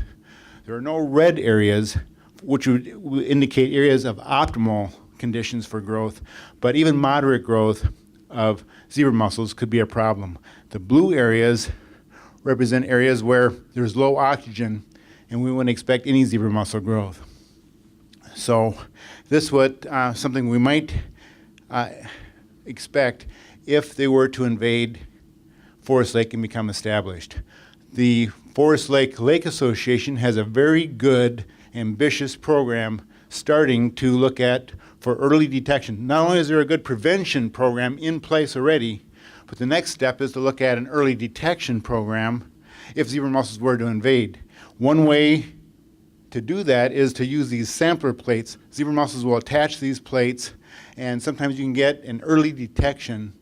[SPEAKER 2] There are no red areas, which would indicate areas of optimal conditions for growth, but even moderate growth of zebra mussels could be a problem. The blue areas represent areas where there's low oxygen, and we wouldn't expect any zebra mussel growth. So this would something we might expect if they were to invade Forest Lake and become established. The Forest Lake Lake Association has a very good, ambitious program starting to look at for early detection. Not only is there a good prevention program in place already, but the next step is to look at an early detection program if zebra mussels were to invade. One way to do that is to use these sampler plates. Zebra mussels will attach these plates, and sometimes you can get an early detection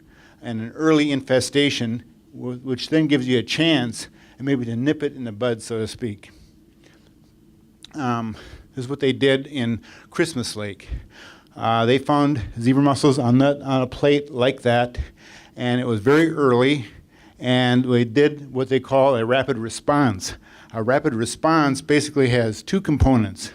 [SPEAKER 2] and an early infestation, which then gives you a chance and maybe to nip it in the bud, so to speak. This is what they did in Christmas Lake. They found zebra mussels on a plate like that, and it was very early, and they did what they call a rapid response. A rapid response basically has 2 components.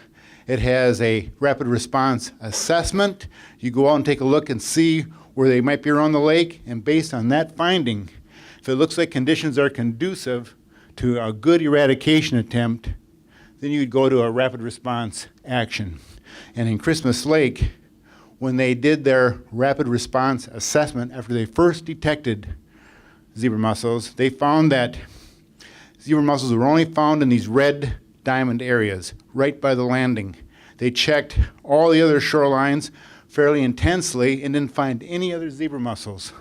[SPEAKER 2] It has a rapid response assessment. You go out and take a look and see where they might be around the lake, and based on that finding, if it looks like conditions are conducive to a good eradication attempt, then you'd go to a rapid response action. And in Christmas Lake, when they did their rapid response assessment after they first detected zebra mussels, they found that zebra mussels were only found in these red diamond areas right by the landing. They checked all the other shorelines fairly intensely and didn't find any other zebra mussels.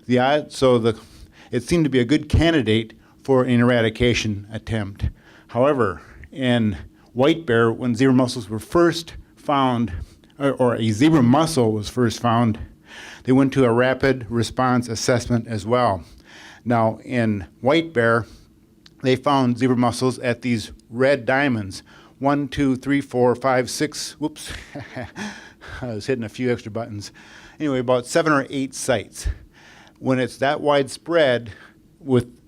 [SPEAKER 2] It seemed to be a good candidate for an eradication attempt. However, in White Bear, when zebra mussels were first found, or a zebra mussel was first found, they went to a rapid response assessment as well. Now, in White Bear, they found zebra mussels at these red diamonds, 1, 2, 3, 4, 5, 6, whoops, I was hitting a few extra buttons. Anyway, about 7 or 8 sites. When it's that widespread,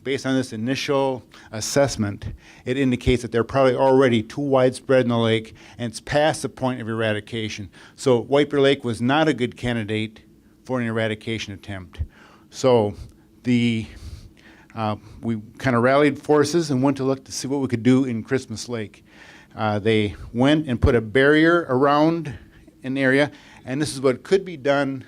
[SPEAKER 2] based on this initial assessment, it indicates that they're probably already too widespread in the lake, and it's past the point of eradication. So White Bear Lake was not a good candidate for an eradication attempt. So we kind of rallied forces and went to look to see what we could do in Christmas Lake. They went and put a barrier around an area, and this is what could be done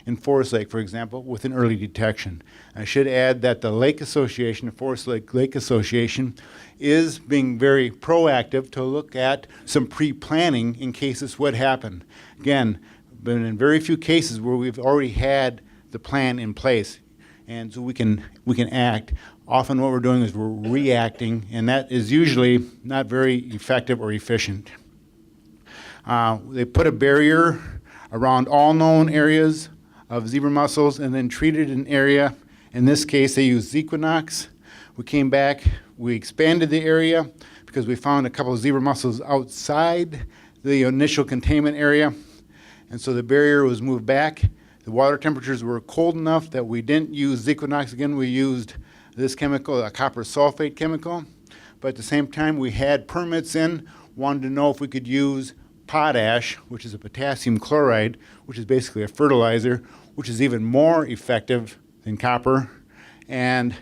[SPEAKER 2] in Forest Lake, for example, with an early detection. I should add that the Lake Association, the Forest Lake Association, is being very proactive to look at some pre-planning in case this would happen. Again, been in very few cases where we've already had the plan in place, and so we can act. Often what we're doing is we're reacting, and that is usually not very effective or efficient. They put a barrier around all known areas of zebra mussels and then treated an area. In this case, they used Equinox. We came back, we expanded the area because we found a couple of zebra mussels outside the initial containment area. And so the barrier was moved back. The water temperatures were cold enough that we didn't use Equinox again. We used this chemical, a copper sulfate chemical. But at the same time, we had permits in, wanted to know if we could use potash, which is a potassium chloride, which is basically a fertilizer, which is even more effective than copper. And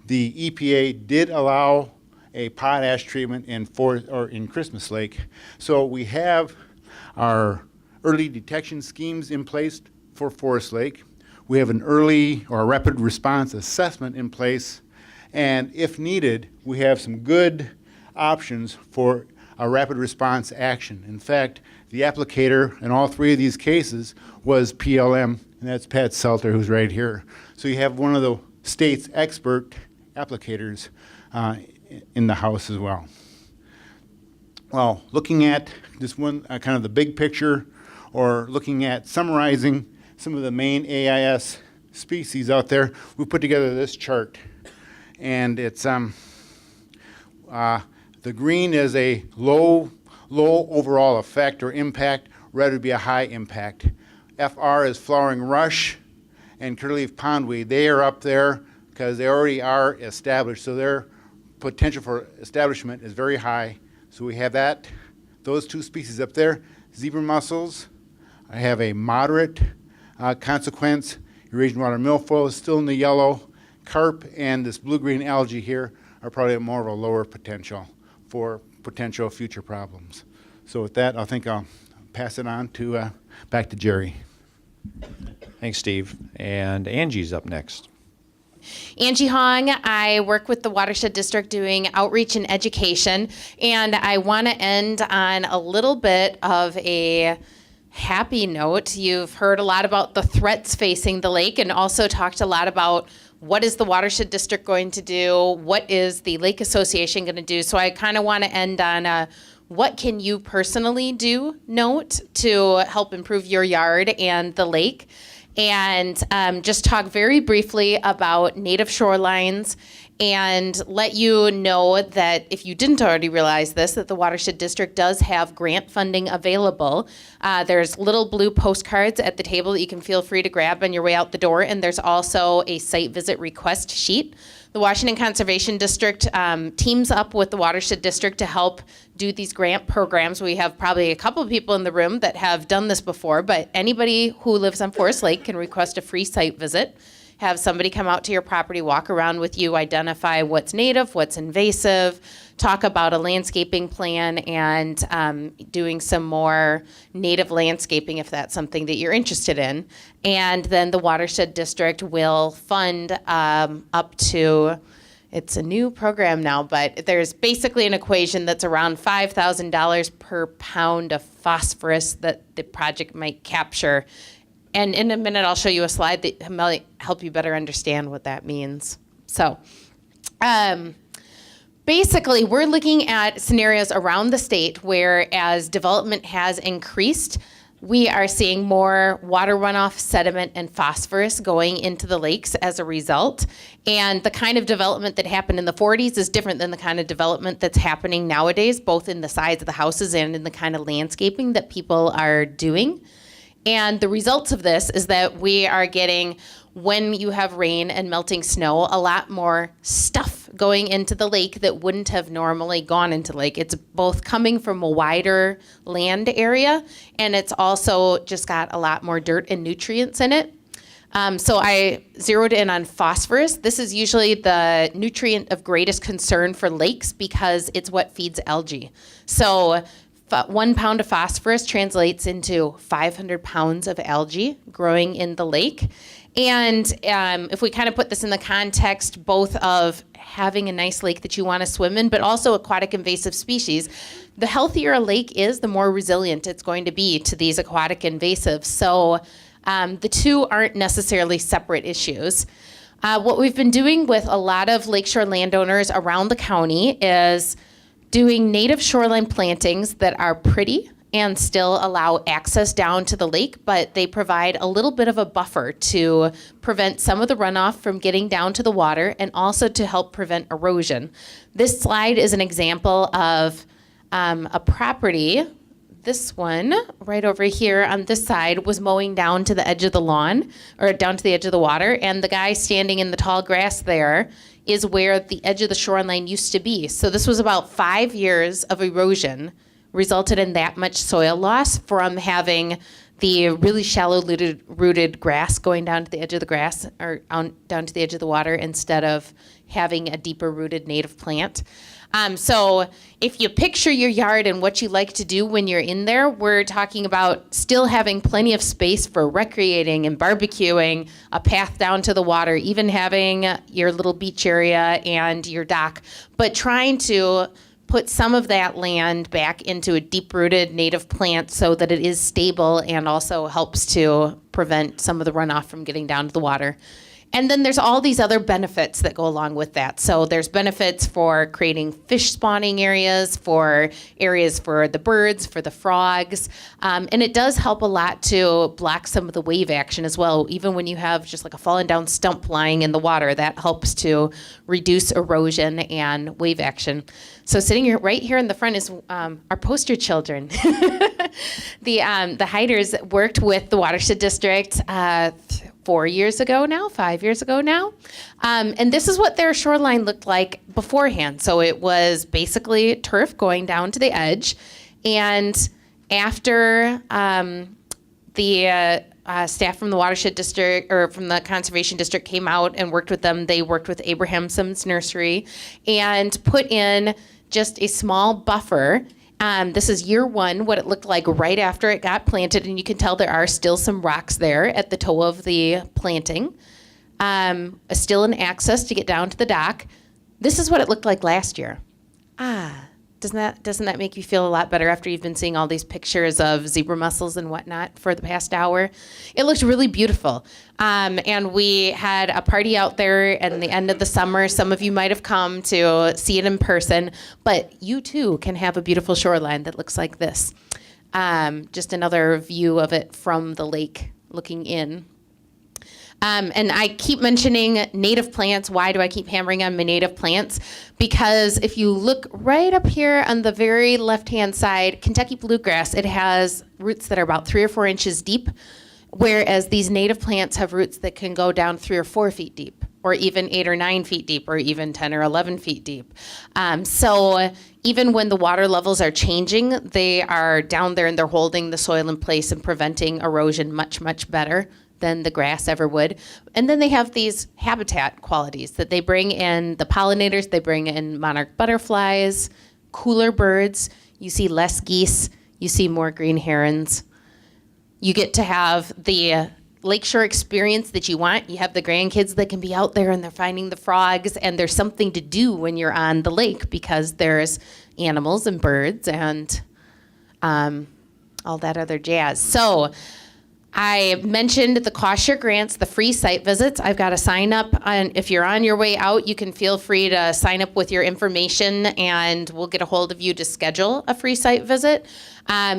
[SPEAKER 2] the EPA did allow a potash treatment in Christmas Lake. So we have our early detection schemes in place for Forest Lake. We have an early or a rapid response assessment in place. And if needed, we have some good options for a rapid response action. In fact, the applicator in all three of these cases was PLM, and that's Pat Selter, who's right here. So you have one of the state's expert applicators in the house as well. Well, looking at this one, kind of the big picture, or looking at summarizing some of the main AIS species out there, we put together this chart. And it's the green is a low overall effect or impact, red would be a high impact. FR is flowering rush and curlyleaf pondweed. They are up there because they already are established, so their potential for establishment is very high. So we have those two species up there. Zebra mussels, I have a moderate consequence. Eurasian water milfoil is still in the yellow. Carp and this blue-green algae here are probably more of a lower potential for potential future problems. So with that, I think I'll pass it on to back to Jerry.
[SPEAKER 1] Thanks, Steve. And Angie's up next.
[SPEAKER 5] Angie Hong, I work with the Watershed District doing outreach and education, and I want to end on a little bit of a happy note. You've heard a lot about the threats facing the lake and also talked a lot about what is the Watershed District going to do, what is the Lake Association going to do. So I kind of want to end on a what can you personally do note to help improve your yard and the lake. And just talk very briefly about native shorelines and let you know that if you didn't already realize this, that the Watershed District does have grant funding available. There's little blue postcards at the table that you can feel free to grab on your way out the door, and there's also a site visit request sheet. The Washington Conservation District teams up with the Watershed District to help do these grant programs. We have probably a couple of people in the room that have done this before, but anybody who lives on Forest Lake can request a free site visit. Have somebody come out to your property, walk around with you, identify what's native, what's invasive, talk about a landscaping plan, and doing some more native landscaping if that's something that you're interested in. And then the Watershed District will fund up to, it's a new program now, but there's basically an equation that's around $5,000 per pound of phosphorus that the project might capture. And in a minute, I'll show you a slide that might help you better understand what that means. So basically, we're looking at scenarios around the state where as development has increased, we are seeing more water runoff, sediment, and phosphorus going into the lakes as a result. And the kind of development that happened in the 40s is different than the kind of development that's happening nowadays, both in the size of the houses and in the kind of landscaping that people are doing. And the results of this is that we are getting, when you have rain and melting snow, a lot more stuff going into the lake that wouldn't have normally gone into the lake. It's both coming from a wider land area, and it's also just got a lot more dirt and nutrients in it. So I zeroed in on phosphorus. This is usually the nutrient of greatest concern for lakes because it's what feeds algae. So 1 pound of phosphorus translates into 500 pounds of algae growing in the lake. And if we kind of put this in the context both of having a nice lake that you want to swim in, but also aquatic invasive species, the healthier a lake is, the more resilient it's going to be to these aquatic invasives. So the two aren't necessarily separate issues. What we've been doing with a lot of lakeshore landowners around the county is doing native shoreline plantings that are pretty and still allow access down to the lake, but they provide a little bit of a buffer to prevent some of the runoff from getting down to the water and also to help prevent erosion. This slide is an example of a property. This one right over here on this side was mowing down to the edge of the lawn, or down to the edge of the water, and the guy standing in the tall grass there is where the edge of the shoreline used to be. So this was about 5 years of erosion resulted in that much soil loss from having the really shallow rooted grass going down to the edge of the grass, or down to the edge of the water, instead of having a deeper rooted native plant. So if you picture your yard and what you like to do when you're in there, we're talking about still having plenty of space for recreating and barbecuing, a path down to the water, even having your little beach area and your dock, but trying to put some of that land back into a deep-rooted native plant so that it is stable and also helps to prevent some of the runoff from getting down to the water. And then there's all these other benefits that go along with that. So there's benefits for creating fish spawning areas for the birds, for the frogs. And it does help a lot to block some of the wave action as well. Even when you have just like a fallen down stump lying in the water, that helps to reduce erosion and wave action. So sitting here, right here in the front is our poster children. The hiders worked with the Watershed District 5 years ago now. And this is what their shoreline looked like beforehand. So it was basically turf going down to the edge. And after the staff from the Watershed District, or from the Conservation District, came out and worked with them, they worked with Abrahamson's Nursery and put in just a small buffer. This is year one, what it looked like right after it got planted, and you can tell there are still some rocks there at the toe of the planting. Still an access to get down to the dock. This is what it looked like last year. Doesn't that make you feel a lot better after you've been seeing all these pictures of zebra mussels and whatnot for the past hour? It looked really beautiful. And we had a party out there at the end of the summer. Some of you might have come to see it in person, but you too can have a beautiful shoreline that looks like this. Just another view of it from the lake looking in. And I keep mentioning native plants. Why do I keep hammering on my native plants? Because if you look right up here on the very left-hand side, Kentucky bluegrass, it has roots that are about 3 or 4 inches deep, whereas these native plants have roots that can go down 3 or 4 feet deep, or even 8 or 9 feet deep, or even 10 or 11 feet deep. So even when the water levels are changing, they are down there and they're holding the soil in place and preventing erosion much, much better than the grass ever would. And then they have these habitat qualities that they bring in the pollinators, they bring in monarch butterflies, cooler birds. You see less geese, you see more green herons. You get to have the lakeshore experience that you want. You have the grandkids that can be out there and they're finding the frogs, and there's something to do when you're on the lake because there's animals and birds and all that other jazz. So I mentioned the cost share grants, the free site visits. I've got a sign up, and if you're on your way out, you can feel free to sign up with your information and we'll get a hold of you to schedule a free site visit.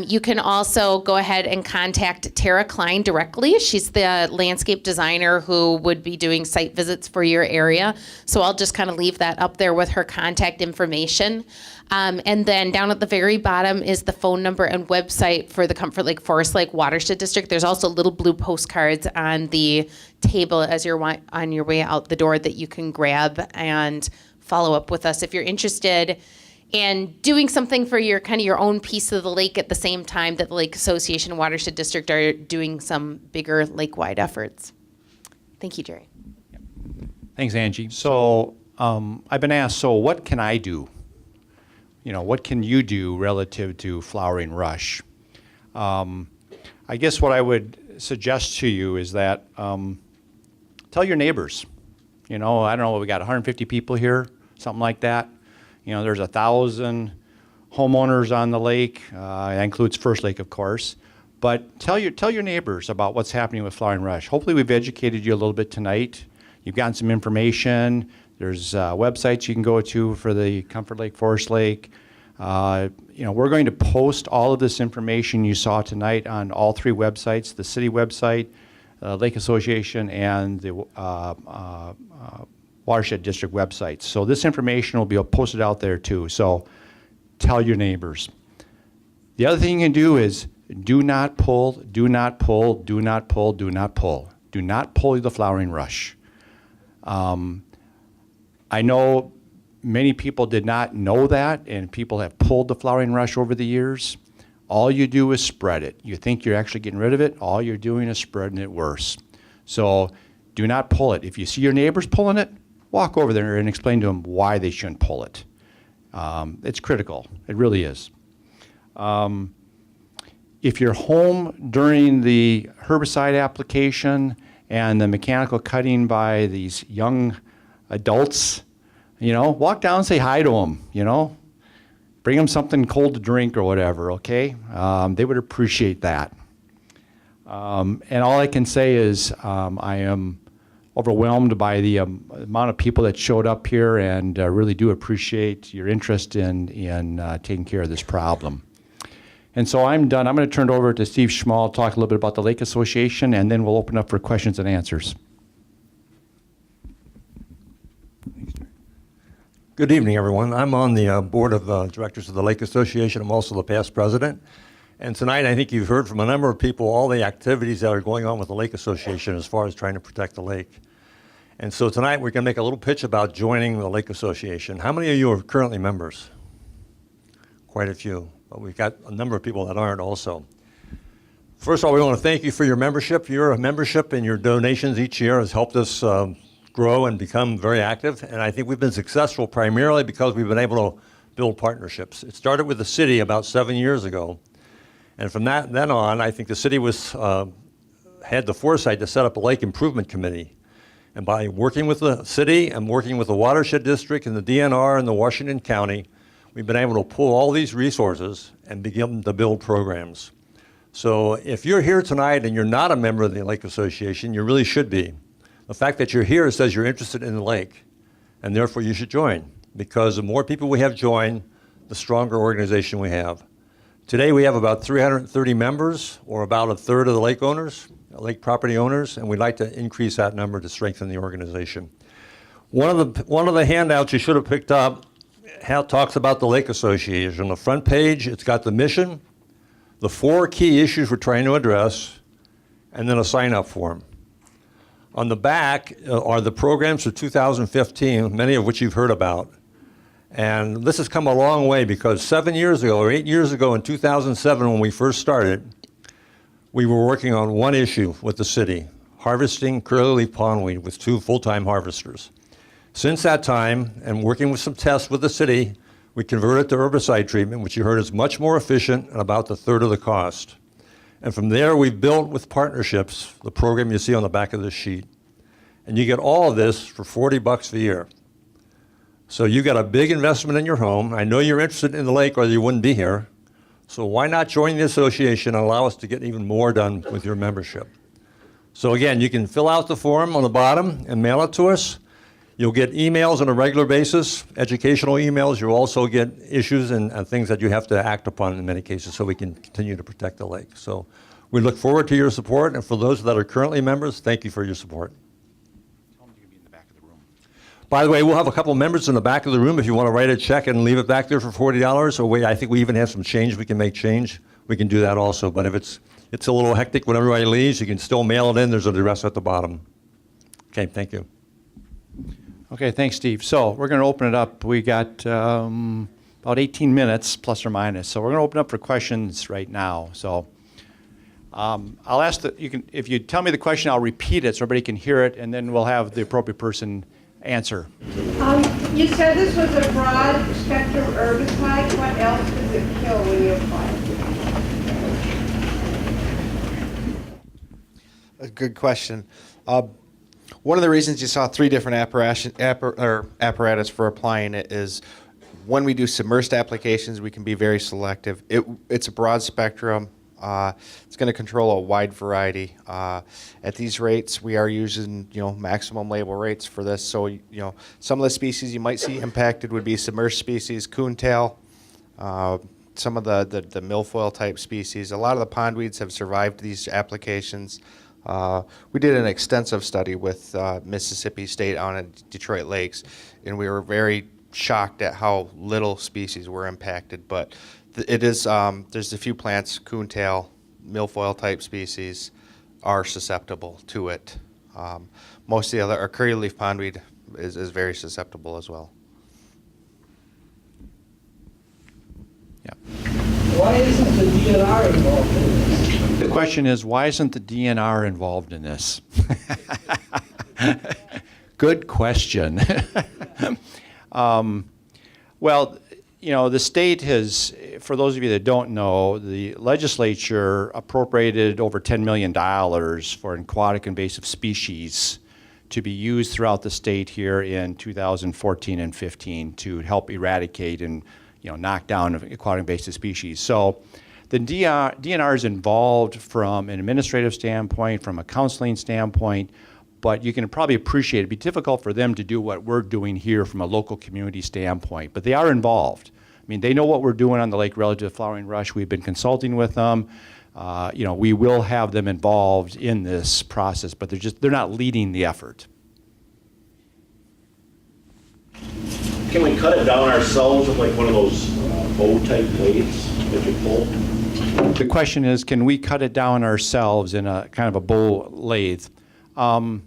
[SPEAKER 5] You can also go ahead and contact Tara Klein directly. She's the landscape designer who would be doing site visits for your area. So I'll just kind of leave that up there with her contact information. And then down at the very bottom is the phone number and website for the Comfort Lake Forest Lake Watershed District. There's also little blue postcards on the table as you're on your way out the door that you can grab and follow up with us if you're interested and doing something for your kind of your own piece of the lake at the same time that the Lake Association and Watershed District are doing some bigger lake-wide efforts. Thank you, Jerry.
[SPEAKER 1] Thanks, Angie. So I've been asked, so what can I do? You know, what can you do relative to flowering rush? I guess what I would suggest to you is that tell your neighbors. You know, I don't know, we got 150 people here, something like that. You know, there's 1,000 homeowners on the lake. That includes First Lake, of course. But tell your neighbors about what's happening with flowering rush. Hopefully we've educated you a little bit tonight. You've gotten some information. There's websites you can go to for the Comfort Lake, Forest Lake. We're going to post all of this information you saw tonight on all 3 websites, the city website, Lake Association, and the Watershed District websites. So this information will be posted out there too. So tell your neighbors. The other thing you can do is do not pull, do not pull, do not pull, do not pull. Do not pull the flowering rush. I know many people did not know that, and people have pulled the flowering rush over the years. All you do is spread it. You think you're actually getting rid of it, all you're doing is spreading it worse. So do not pull it. If you see your neighbors pulling it, walk over there and explain to them why they shouldn't pull it. It's critical. It really is. If you're home during the herbicide application and the mechanical cutting by these young adults, walk down and say hi to them, Bring them something cold to drink or whatever, okay? They would appreciate that. And all I can say is I am overwhelmed by the amount of people that showed up here, and really do appreciate your interest in taking care of this problem. And so I'm done. I'm going to turn it over to Steve Schmall to talk a little bit about the Lake Association, and then we'll open up for questions and answers.
[SPEAKER 6] Good evening, everyone. I'm on the board of directors of the Lake Association. I'm also the past president. And tonight, I think you've heard from a number of people all the activities that are going on with the Lake Association as far as trying to protect the lake. And so tonight, we're going to make a little pitch about joining the Lake Association. How many of you are currently members? Quite a few. But we've got a number of people that aren't also. First of all, we want to thank you for your membership. Your membership and your donations each year has helped us grow and become very active. And I think we've been successful primarily because we've been able to build partnerships. It started with the city about 7 years ago. And from then on, I think the city had the foresight to set up a lake improvement committee. And by working with the city and working with the Watershed District and the DNR and the Washington County, we've been able to pull all these resources and begin to build programs. So if you're here tonight and you're not a member of the Lake Association, you really should be. The fact that you're here says you're interested in the lake, and therefore you should join, because the more people we have join, the stronger organization we have. Today we have about 330 members, or about a third of the lake owners, lake property owners, and we'd like to increase that number to strengthen the organization. One of the handouts you should have picked up talks about the Lake Association. On the front page, it's got the mission, the 4 key issues we're trying to address, and then a sign-up form. On the back are the programs for 2015, many of which you've heard about. And this has come a long way, because 7 years ago, or 8 years ago in 2007 when we first started, we were working on one issue with the city, harvesting curly-leaf pondweed with 2 full-time harvesters. Since that time, and working with some tests with the city, we converted to herbicide treatment, which you heard is much more efficient and about a third of the cost. And from there, we've built with partnerships the program you see on the back of this sheet. And you get all of this for $40 a year. So you got a big investment in your home. I know you're interested in the lake or you wouldn't be here. So why not join the association and allow us to get even more done with your membership? So again, you can fill out the form on the bottom and mail it to us. You'll get emails on a regular basis, educational emails. You'll also get issues and things that you have to act upon in many cases so we can continue to protect the lake. So we look forward to your support, and for those that are currently members, thank you for your support. By the way, we'll have a couple members in the back of the room if you want to write a check and leave it back there for $40. Or I think we even have some change we can make change. We can do that also. But if it's a little hectic when everybody leaves, you can still mail it in. There's an address at the bottom. Okay, thank you.
[SPEAKER 1] Okay, thanks, Steve. So we're going to open it up. We got about 18 minutes, plus or minus. So we're going to open up for questions right now. So I'll ask that if you tell me the question, I'll repeat it so everybody can hear it, and then we'll have the appropriate person answer.
[SPEAKER 7] You said this was a broad spectrum herbicide. What else does it kill when you apply it?
[SPEAKER 3] A good question. One of the reasons you saw 3 different apparatus for applying it is when we do submersed applications, we can be very selective. It's a broad spectrum. It's going to control a wide variety. At these rates, we are using maximum label rates for this. So some of the species you might see impacted would be submerged species, coontail, some of the milfoil type species. A lot of the pondweeds have survived these applications. We did an extensive study with Mississippi State on Detroit Lakes, and we were very shocked at how little species were impacted. But it is there's a few plants, coontail, milfoil type species, are susceptible to it. Most of the other, our curly leaf pondweed is very susceptible as well. Yeah.
[SPEAKER 8] Why isn't the DNR involved in this?
[SPEAKER 1] The question is, why isn't the DNR involved in this? Good question. Well, you know, the state has, for those of you that don't know, the legislature appropriated over $10 million for aquatic invasive species to be used throughout the state here in 2014 and 15 to help eradicate and, you know, knock down aquatic invasive species. So the DNR is involved from an administrative standpoint, from a counseling standpoint, but you can probably appreciate it'd be difficult for them to do what we're doing here from a local community standpoint. But they are involved. I mean, they know what we're doing on the lake relative to flowering rush. We've been consulting with them. You know, we will have them involved in this process, but they're not leading the effort.
[SPEAKER 9] Can we cut it down ourselves with like one of those bow-type blades that you pull?
[SPEAKER 1] The question is, can we cut it down ourselves in a kind of a bow lathe?
[SPEAKER 9] Or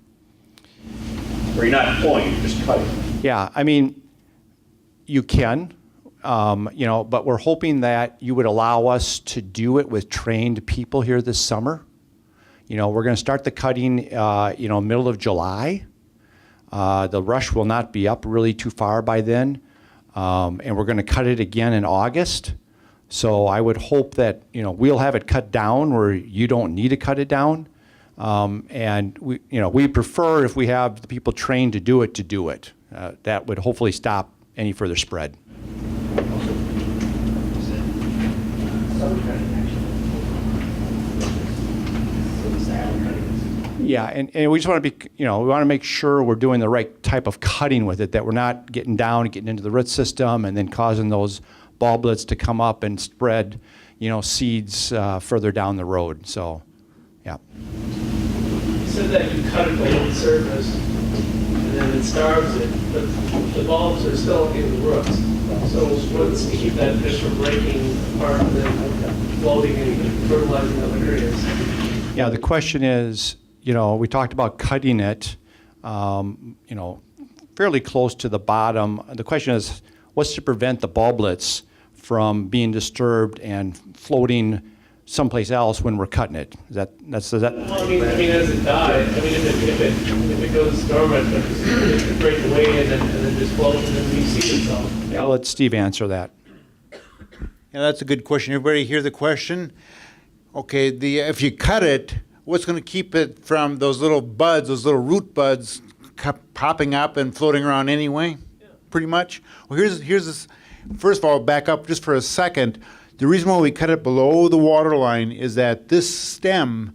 [SPEAKER 9] you're not pulling, you're just cutting?
[SPEAKER 1] Yeah, I mean, you can, you know, but we're hoping that you would allow us to do it with trained people here this summer. You know, we're going to start the cutting, you know, middle of July. The rush will not be up really too far by then, and we're going to cut it again in August. So I would hope that, you know, we'll have it cut down where you don't need to cut it down. And we, you know, we prefer if we have the people trained to do it. That would hopefully stop any further spread. Yeah, and we just want to be, you know, we want to make sure we're doing the right type of cutting with it, that we're not getting down and getting into the root system and then causing those bulblets to come up and spread, you know, seeds further down the road. So, yeah.
[SPEAKER 8] You said that you cut it below the surface and then it starves it, but the bulbs are still in the roots. So what's to keep that fish from breaking apart and then floating and fertilizing other areas?
[SPEAKER 1] Yeah, the question is, you know, we talked about cutting it, you know, fairly close to the bottom. The question is, what's to prevent the bulblets from being disturbed and floating someplace else when we're cutting it? Is that?
[SPEAKER 8] Well, I mean, as it dies, I mean, if it goes dormant, it could break away and then just float and then reseed itself.
[SPEAKER 1] Yeah, I'll let Steve answer that.
[SPEAKER 2] Yeah, that's a good question. Everybody hear the question? Okay, if you cut it, what's going to keep it from those little buds, those little root buds popping up and floating around anyway? Yeah. Pretty much. Well, here's this. First of all, back up just for a second. The reason why we cut it below the water line is that this stem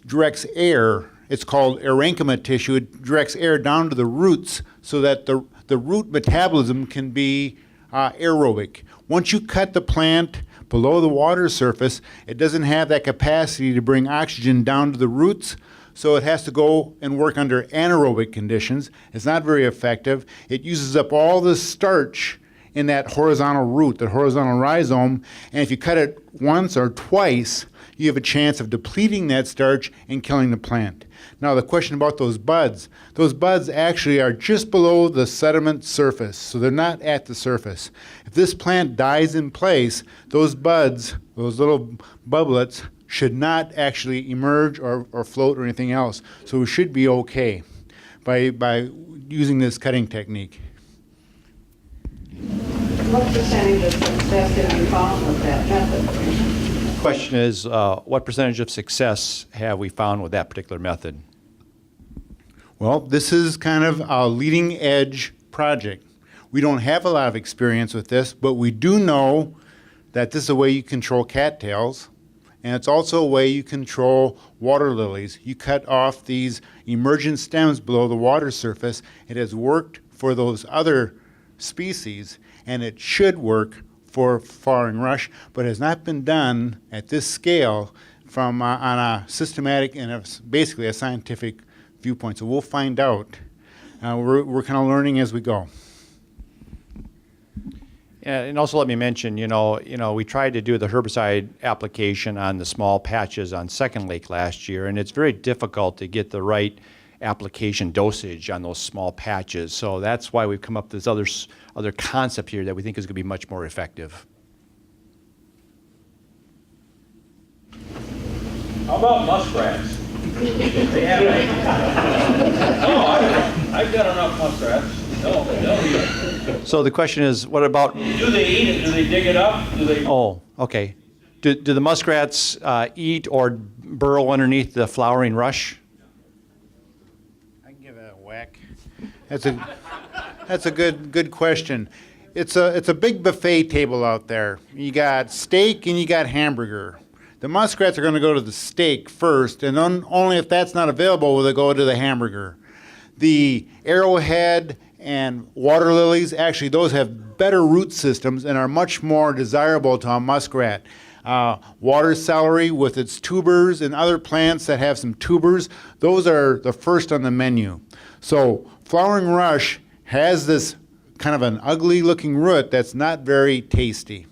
[SPEAKER 2] directs air. It's called parenchyma tissue. It directs air down to the roots so that the root metabolism can be aerobic. Once you cut the plant below the water surface, it doesn't have that capacity to bring oxygen down to the roots, so it has to go and work under anaerobic conditions. It's not very effective. It uses up all the starch in that horizontal root, the horizontal rhizome, and if you cut it once or twice, you have a chance of depleting that starch and killing the plant. Now the question about those buds actually are just below the sediment surface, so they're not at the surface. If this plant dies in place, those buds, those little bubblets, should not actually emerge or float or anything else. So we should be okay by using this cutting technique.
[SPEAKER 7] What percentage of success have you found with that method?
[SPEAKER 1] The question is, what percentage of success have we found with that particular method?
[SPEAKER 2] Well, this is kind of a leading edge project. We don't have a lot of experience with this, but we do know that this is a way you control cattails, and it's also a way you control water lilies. You cut off these emergent stems below the water surface. It has worked for those other species, and it should work for flowering rush, but has not been done at this scale from on a systematic and basically a scientific viewpoint. So we'll find out. We're kind of learning as we go.
[SPEAKER 1] Yeah, and also let me mention, we tried to do the herbicide application on the small patches on Second Lake last year, and it's very difficult to get the right application dosage on those small patches. So that's why we've come up with this other concept here that we think is going to be much more effective.
[SPEAKER 10] How about muskrats? They have any? No, I've got enough muskrats. They'll eat it.
[SPEAKER 1] So the question is, what about?
[SPEAKER 10] Do they eat it? Do they dig it up? Do they?
[SPEAKER 1] Oh, okay. Do the muskrats eat or burrow underneath the flowering rush?
[SPEAKER 2] I can give that a whack. That's a good question. It's a big buffet table out there. You got steak and you got hamburger. The muskrats are going to go to the steak first, and only if that's not available will they go to the hamburger. The arrowhead and water lilies, actually those have better root systems and are much more desirable to a muskrat. Water celery with its tubers and other plants that have some tubers, those are the first on the menu. So flowering rush has this kind of an ugly looking root that's not very tasty.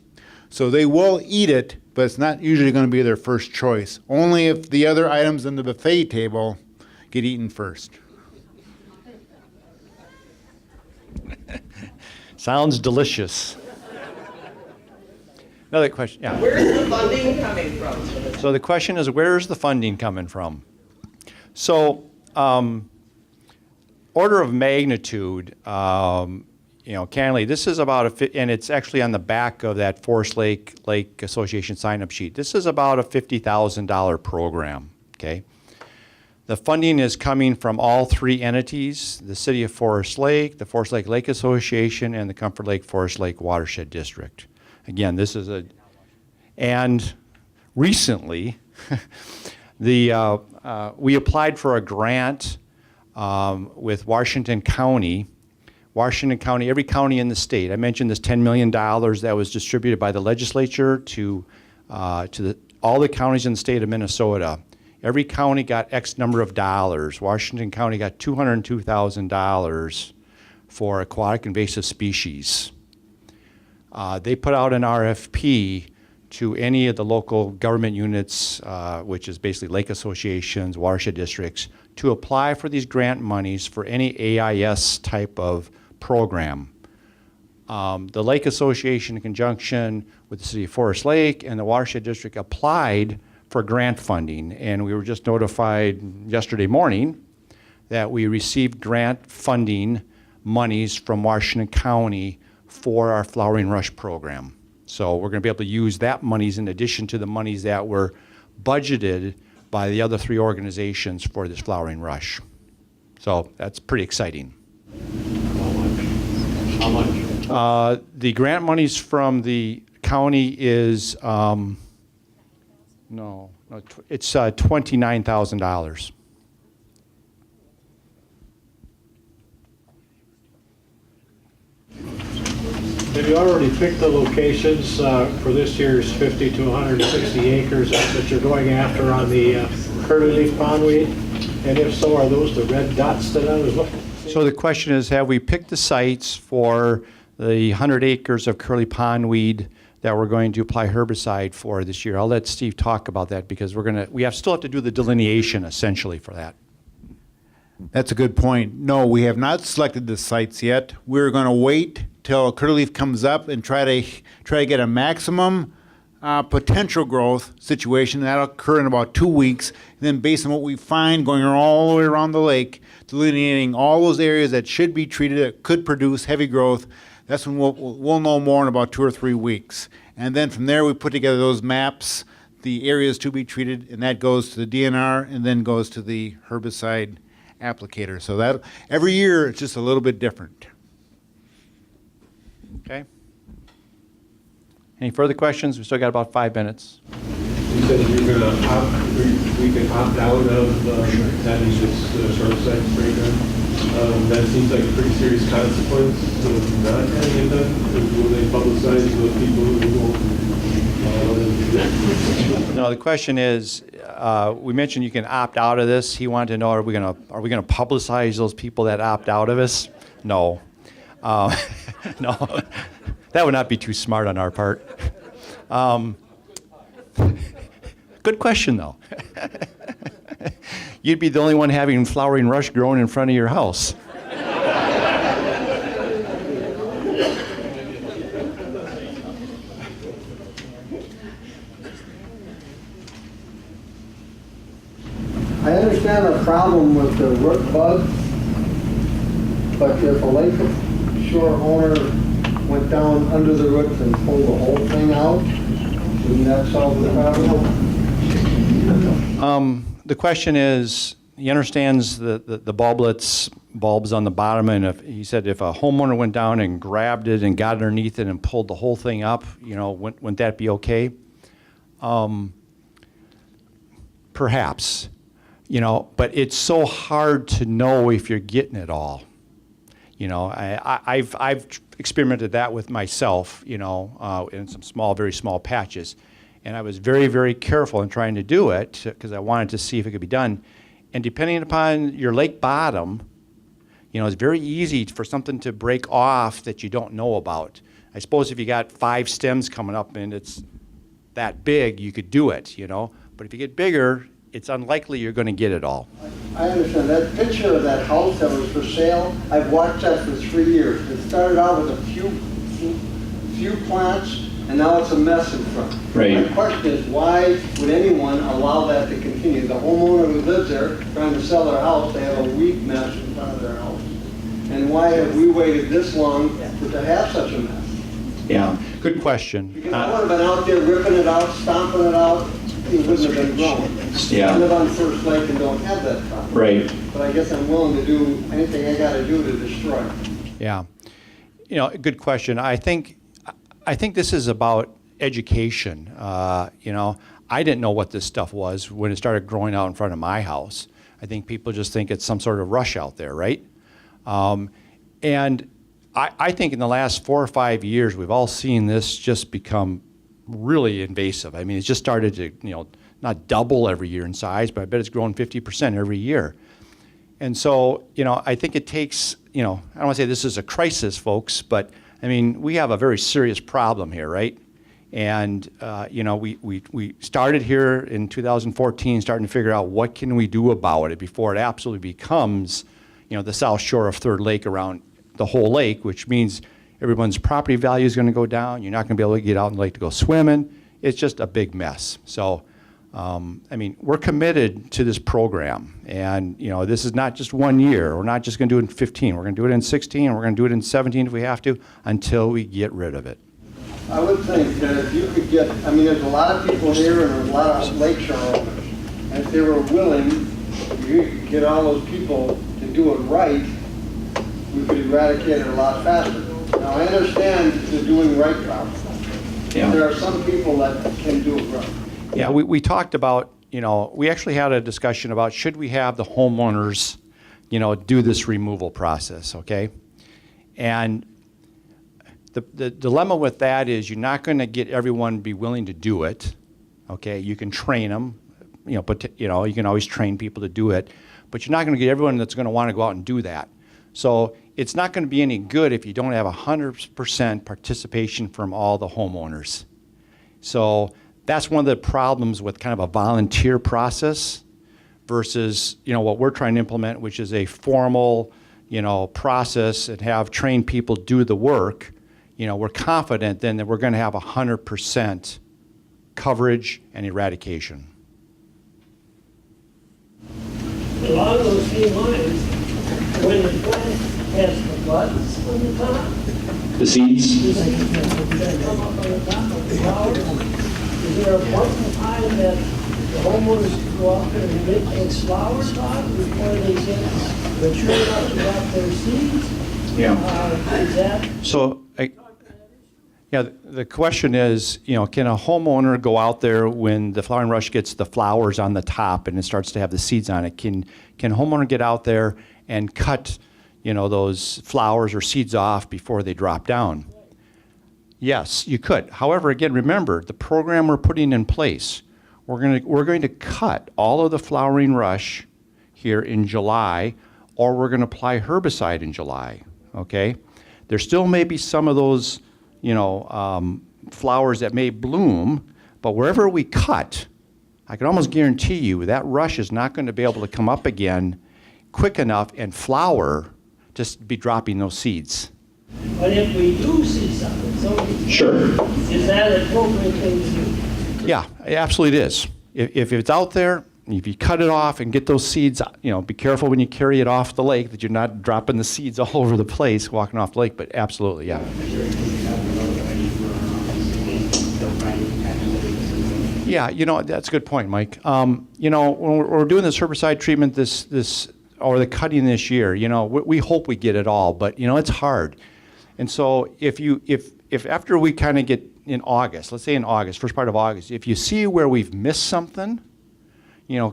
[SPEAKER 2] So they will eat it, but it's not usually going to be their first choice. Only if the other items on the buffet table get eaten first.
[SPEAKER 1] Sounds delicious. Another question, yeah.
[SPEAKER 7] Where's the funding coming from?
[SPEAKER 1] So the question is, where's the funding coming from? So, order of magnitude, candidly, this is about and it's actually on the back of that Forest Lake Association sign-up sheet. This is about a $50,000 program, okay? The funding is coming from all three entities, the City of Forest Lake, the Forest Lake Lake Association, and the Comfort Lake Forest Lake Watershed District. Again, this is and recently, we applied for a grant with Washington County. Washington County, every county in the state. I mentioned this $10 million that was distributed by the legislature to all the counties in the state of Minnesota. Every county got X number of dollars. Washington County got $202,000 for aquatic invasive species. They put out an RFP to any of the local government units, which is basically lake associations, watershed districts, to apply for these grant monies for any AIS type of program. The Lake Association, in conjunction with the City of Forest Lake and the Watershed District, applied for grant funding, and we were just notified yesterday morning that we received grant funding monies from Washington County for our flowering rush program. So we're going to be able to use that monies in addition to the monies that were budgeted by the other three organizations for this flowering rush. So that's pretty exciting.
[SPEAKER 10] How much?
[SPEAKER 1] The grant monies from the county is, it's $29,000.
[SPEAKER 11] Have you already picked the locations for this year's 50 to 160 acres that you're going after on the curly leaf pondweed? And if so, are those the red dots that I was looking for?
[SPEAKER 1] So the question is, have we picked the sites for the 100 acres of curly pondweed that we're going to apply herbicide for this year? I'll let Steve talk about that because we still have to do the delineation essentially for that.
[SPEAKER 2] That's a good point. No, we have not selected the sites yet. We're going to wait till curly leaf comes up and try to get a maximum potential growth situation. That'll occur in about 2 weeks. And then based on what we find going all the way around the lake, delineating all those areas that should be treated, that could produce heavy growth, that's when we'll know more in about 2 or 3 weeks. And then from there we put together those maps, the areas to be treated, and that goes to the DNR and then goes to the herbicide applicator. So that every year it's just a little bit different.
[SPEAKER 1] Okay. Any further questions? We still got about 5 minutes.
[SPEAKER 11] You said you're going to we can opt out of having this herbicide sprayed on?
[SPEAKER 8] That seems like a pretty serious consequence of not having it done, because when they publicize those people who won't do that.
[SPEAKER 1] No, the question is, we mentioned you can opt out of this. He wanted to know, are we gonna publicize those people that opt out of us? No. No, that would not be too smart on our part. Good question, though. You'd be the only one having flowering rush growing in front of your house.
[SPEAKER 12] I understand the problem with the root bug, but if a lakeshore owner went down under the roots and pulled the whole thing out, wouldn't that solve the problem?
[SPEAKER 1] The question is, he understands the bulbs on the bottom, and he said if a homeowner went down and grabbed it and got underneath it and pulled the whole thing up, wouldn't that be okay? Perhaps, but it's so hard to know if you're getting it all. I've experimented that with myself, in some very small patches. And I was very, very careful in trying to do it because I wanted to see if it could be done. And depending upon your lake bottom, it's very easy for something to break off that you don't know about. I suppose if you got 5 stems coming up and it's that big, you could do it, But if you get bigger, it's unlikely you're going to get it all.
[SPEAKER 12] I understand. That picture of that house that was for sale, I've watched that for 3 years. It started out with a few plants, and now it's a mess in front.
[SPEAKER 1] Right.
[SPEAKER 12] My question is, why would anyone allow that to continue? The homeowner who lives there trying to sell their house, they have a weed mess in front of their house. And why have we waited this long to have such a mess?
[SPEAKER 1] Yeah, good question.
[SPEAKER 12] Because I would have been out there ripping it out, stomping it out, it wouldn't have been growing.
[SPEAKER 1] Yeah.
[SPEAKER 12] I live on First Lake and don't have that problem.
[SPEAKER 1] Right.
[SPEAKER 12] But I guess I'm willing to do anything I got to do to destroy it.
[SPEAKER 1] Yeah. Good question. I think this is about education. I didn't know what this stuff was when it started growing out in front of my house. I think people just think it's some sort of rush out there, right? And I think in the last 4 or 5 years, we've all seen this just become really invasive. I mean, it's just started to, not double every year in size, but I bet it's grown 50% every year. And so, I think it takes, I don't want to say this is a crisis, folks, but I mean, we have a very serious problem here, right? And, we started here in 2014, starting to figure out what can we do about it before it absolutely becomes, the south shore of Third Lake around the whole lake, which means everyone's property value is going to go down. You're not going to be able to get out in the lake to go swimming. It's just a big mess. So, we're committed to this program. And, this is not just 1 year. We're not just going to do it in 15. We're going to do it in 16, and we're going to do it in 17 if we have to, until we get rid of it.
[SPEAKER 12] I would think that if you could get, there's a lot of people here and there's a lot of lakeshore owners. And if they were willing, you could get all those people to do it right, we could eradicate it a lot faster. Now, I understand the doing right problem.
[SPEAKER 1] Yeah.
[SPEAKER 12] There are some people that can do it right.
[SPEAKER 1] Yeah, we talked about, we actually had a discussion about should we have the homeowners, do this removal process, okay? And the dilemma with that is you're not going to get everyone be willing to do it, okay? You can train them, but you can always train people to do it, but you're not going to get everyone that's going to want to go out and do that. So it's not going to be any good if you don't have 100% participation from all the homeowners. So that's one of the problems with kind of a volunteer process versus, what we're trying to implement, which is a formal, process and have trained people do the work. We're confident then that we're going to have 100% coverage and eradication.
[SPEAKER 13] Along those same lines, when the plant has the buds on the top,
[SPEAKER 1] The seeds?
[SPEAKER 13] that come up on the top of the flower, is there a point in time that the homeowners go out there and get those flowers off before they get mature enough to drop their seeds?
[SPEAKER 1] Yeah.
[SPEAKER 13] Is that?
[SPEAKER 1] So, Yeah, the question is, can a homeowner go out there when the flowering rush gets the flowers on the top and it starts to have the seeds on it? Can a homeowner get out there and cut, those flowers or seeds off before they drop down? Yes, you could. However, again, remember the program we're putting in place. We're going to cut all of the flowering rush here in July, or we're going to apply herbicide in July. Okay, there still may be some of those, flowers that may bloom, but wherever we cut, I can almost guarantee you that rush is not going to be able to come up again quick enough and flower to be dropping those seeds.
[SPEAKER 13] But if we do see something, so
[SPEAKER 1] Sure.
[SPEAKER 13] is that an appropriate thing to do?
[SPEAKER 1] Yeah, it absolutely is. If it's out there, if you cut it off and get those seeds, be careful when you carry it off the lake that you're not dropping the seeds all over the place walking off the lake, but absolutely, yeah. Yeah, that's a good point, Mike. When we're doing this herbicide treatment, or the cutting this year, we hope we get it all, but it's hard. And so if after we kind of get in August, let's say in August, first part of August, if you see where we've missed something,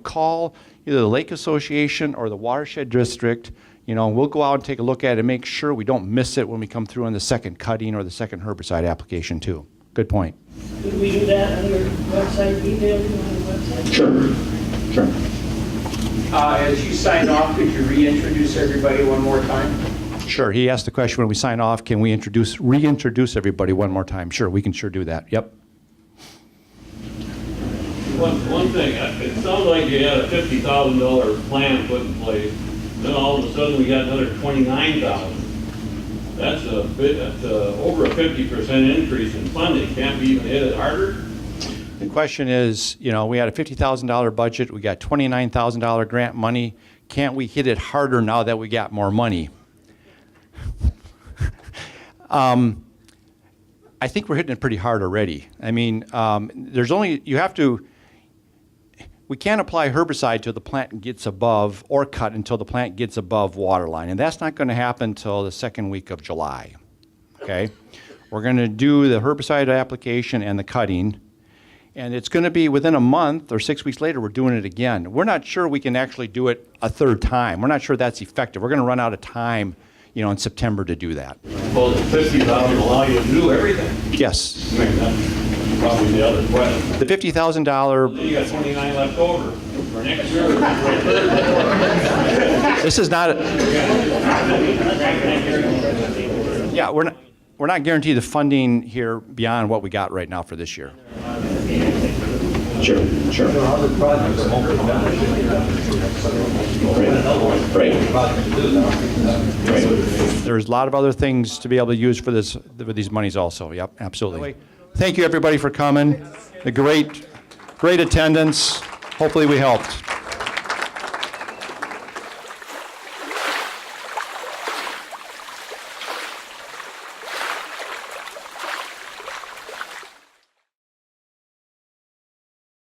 [SPEAKER 1] call either the Lake Association or the Watershed District. We'll go out and take a look at it and make sure we don't miss it when we come through on the second cutting or the second herbicide application too. Good point.
[SPEAKER 13] Could we do that on your website, email you on the website?
[SPEAKER 1] Sure.
[SPEAKER 10] As you sign off, could you reintroduce everybody one more time?
[SPEAKER 1] Sure. He asked the question when we sign off, can we reintroduce everybody one more time? Sure, we can sure do that. Yep.
[SPEAKER 10] One thing, it sounds like you had a $50,000 plan put in place, then all of a sudden we got another $29,000. That's over a 50% increase in funding. Can't we even hit it harder?
[SPEAKER 1] The question is, we had a $50,000 budget, we got $29,000 grant money. Can't we hit it harder now that we got more money? I think we're hitting it pretty hard already. I mean, we can't apply herbicide till the plant gets above, or cut until the plant gets above water line, and that's not going to happen until the second week of July, okay? We're going to do the herbicide application and the cutting, and it's going to be within a month or 6 weeks later, we're doing it again. We're not sure we can actually do it a third time. We're not sure that's effective. We're going to run out of time, in September to do that.
[SPEAKER 10] Well, the $50,000 allow you to do everything.
[SPEAKER 1] Yes.
[SPEAKER 10] I mean, that's probably the other question.
[SPEAKER 1] The $50,000.
[SPEAKER 10] Then you got 29 left over for next year.
[SPEAKER 1] This is not. Yeah, we're not guaranteed the funding here beyond what we got right now for this year. Sure. Right. There's a lot of other things to be able to use for these monies also. Yep, absolutely. Thank you everybody for coming. The great attendance. Hopefully we helped.